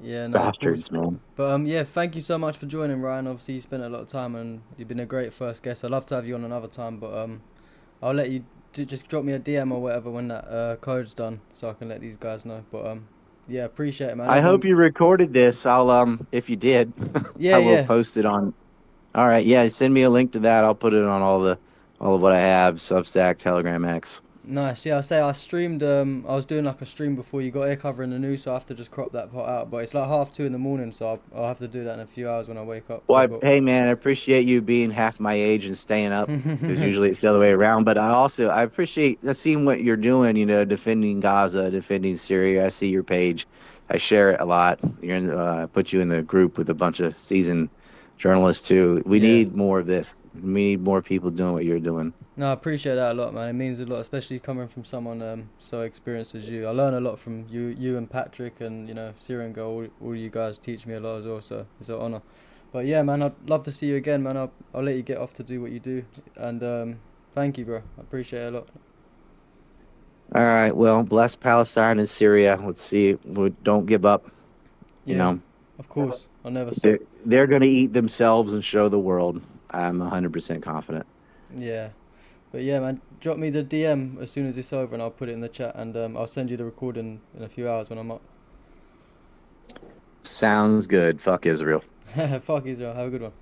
Yeah, no, of course. Bastards, man. But yeah, thank you so much for joining, Ryan. Obviously, you spent a lot of time, and you've been a great first guest. I'd love to have you on another time, but I'll let you just drop me a DM or whatever when that code's done, so I can let these guys know. But yeah, appreciate it, man. I hope you recorded this. I'll if you did, Yeah, I will yeah. post it on. All right, yeah, send me a link to that. I'll put it on all of what I have: Substack, Telegram, X. Nice. Yeah, I streamed. I was doing like a stream before you got here covering the news, so I have to just crop that part out. But it's like 2:30 in the morning, so I'll have to do that in a few hours when I wake up. Well, So, hey man, I appreciate you being half my age and staying up, because usually it's the other way around. But I appreciate seeing what you're doing. You know, defending Gaza, defending Syria. I see your page. I share it a lot. I put you in the group with a bunch of seasoned journalists too. We yeah. need more of this. We need more people doing what you're doing. No, I appreciate that a lot, man. It means a lot, especially coming from someone so experienced as you. I learn a lot from you and Patrick, and Syrian girl. All you guys teach me a lot as well, so it's an honor. But yeah, man, I'd love to see you again, man. I'll let you get off to do what you do, and thank you, bro. I appreciate it a lot. All right. Well, bless Palestine and Syria. Let's see. Don't give up. You Yeah, know, of course. I'll never stop. they're going to eat themselves and show the world. I'm 100% confident. Yeah. But yeah, man, drop me the DM as soon as it's over, and I'll put it in the chat, and I'll send you the recording in a few hours when I'm up. Sounds good. Fuck Israel. Fuck Israel. Have a good one.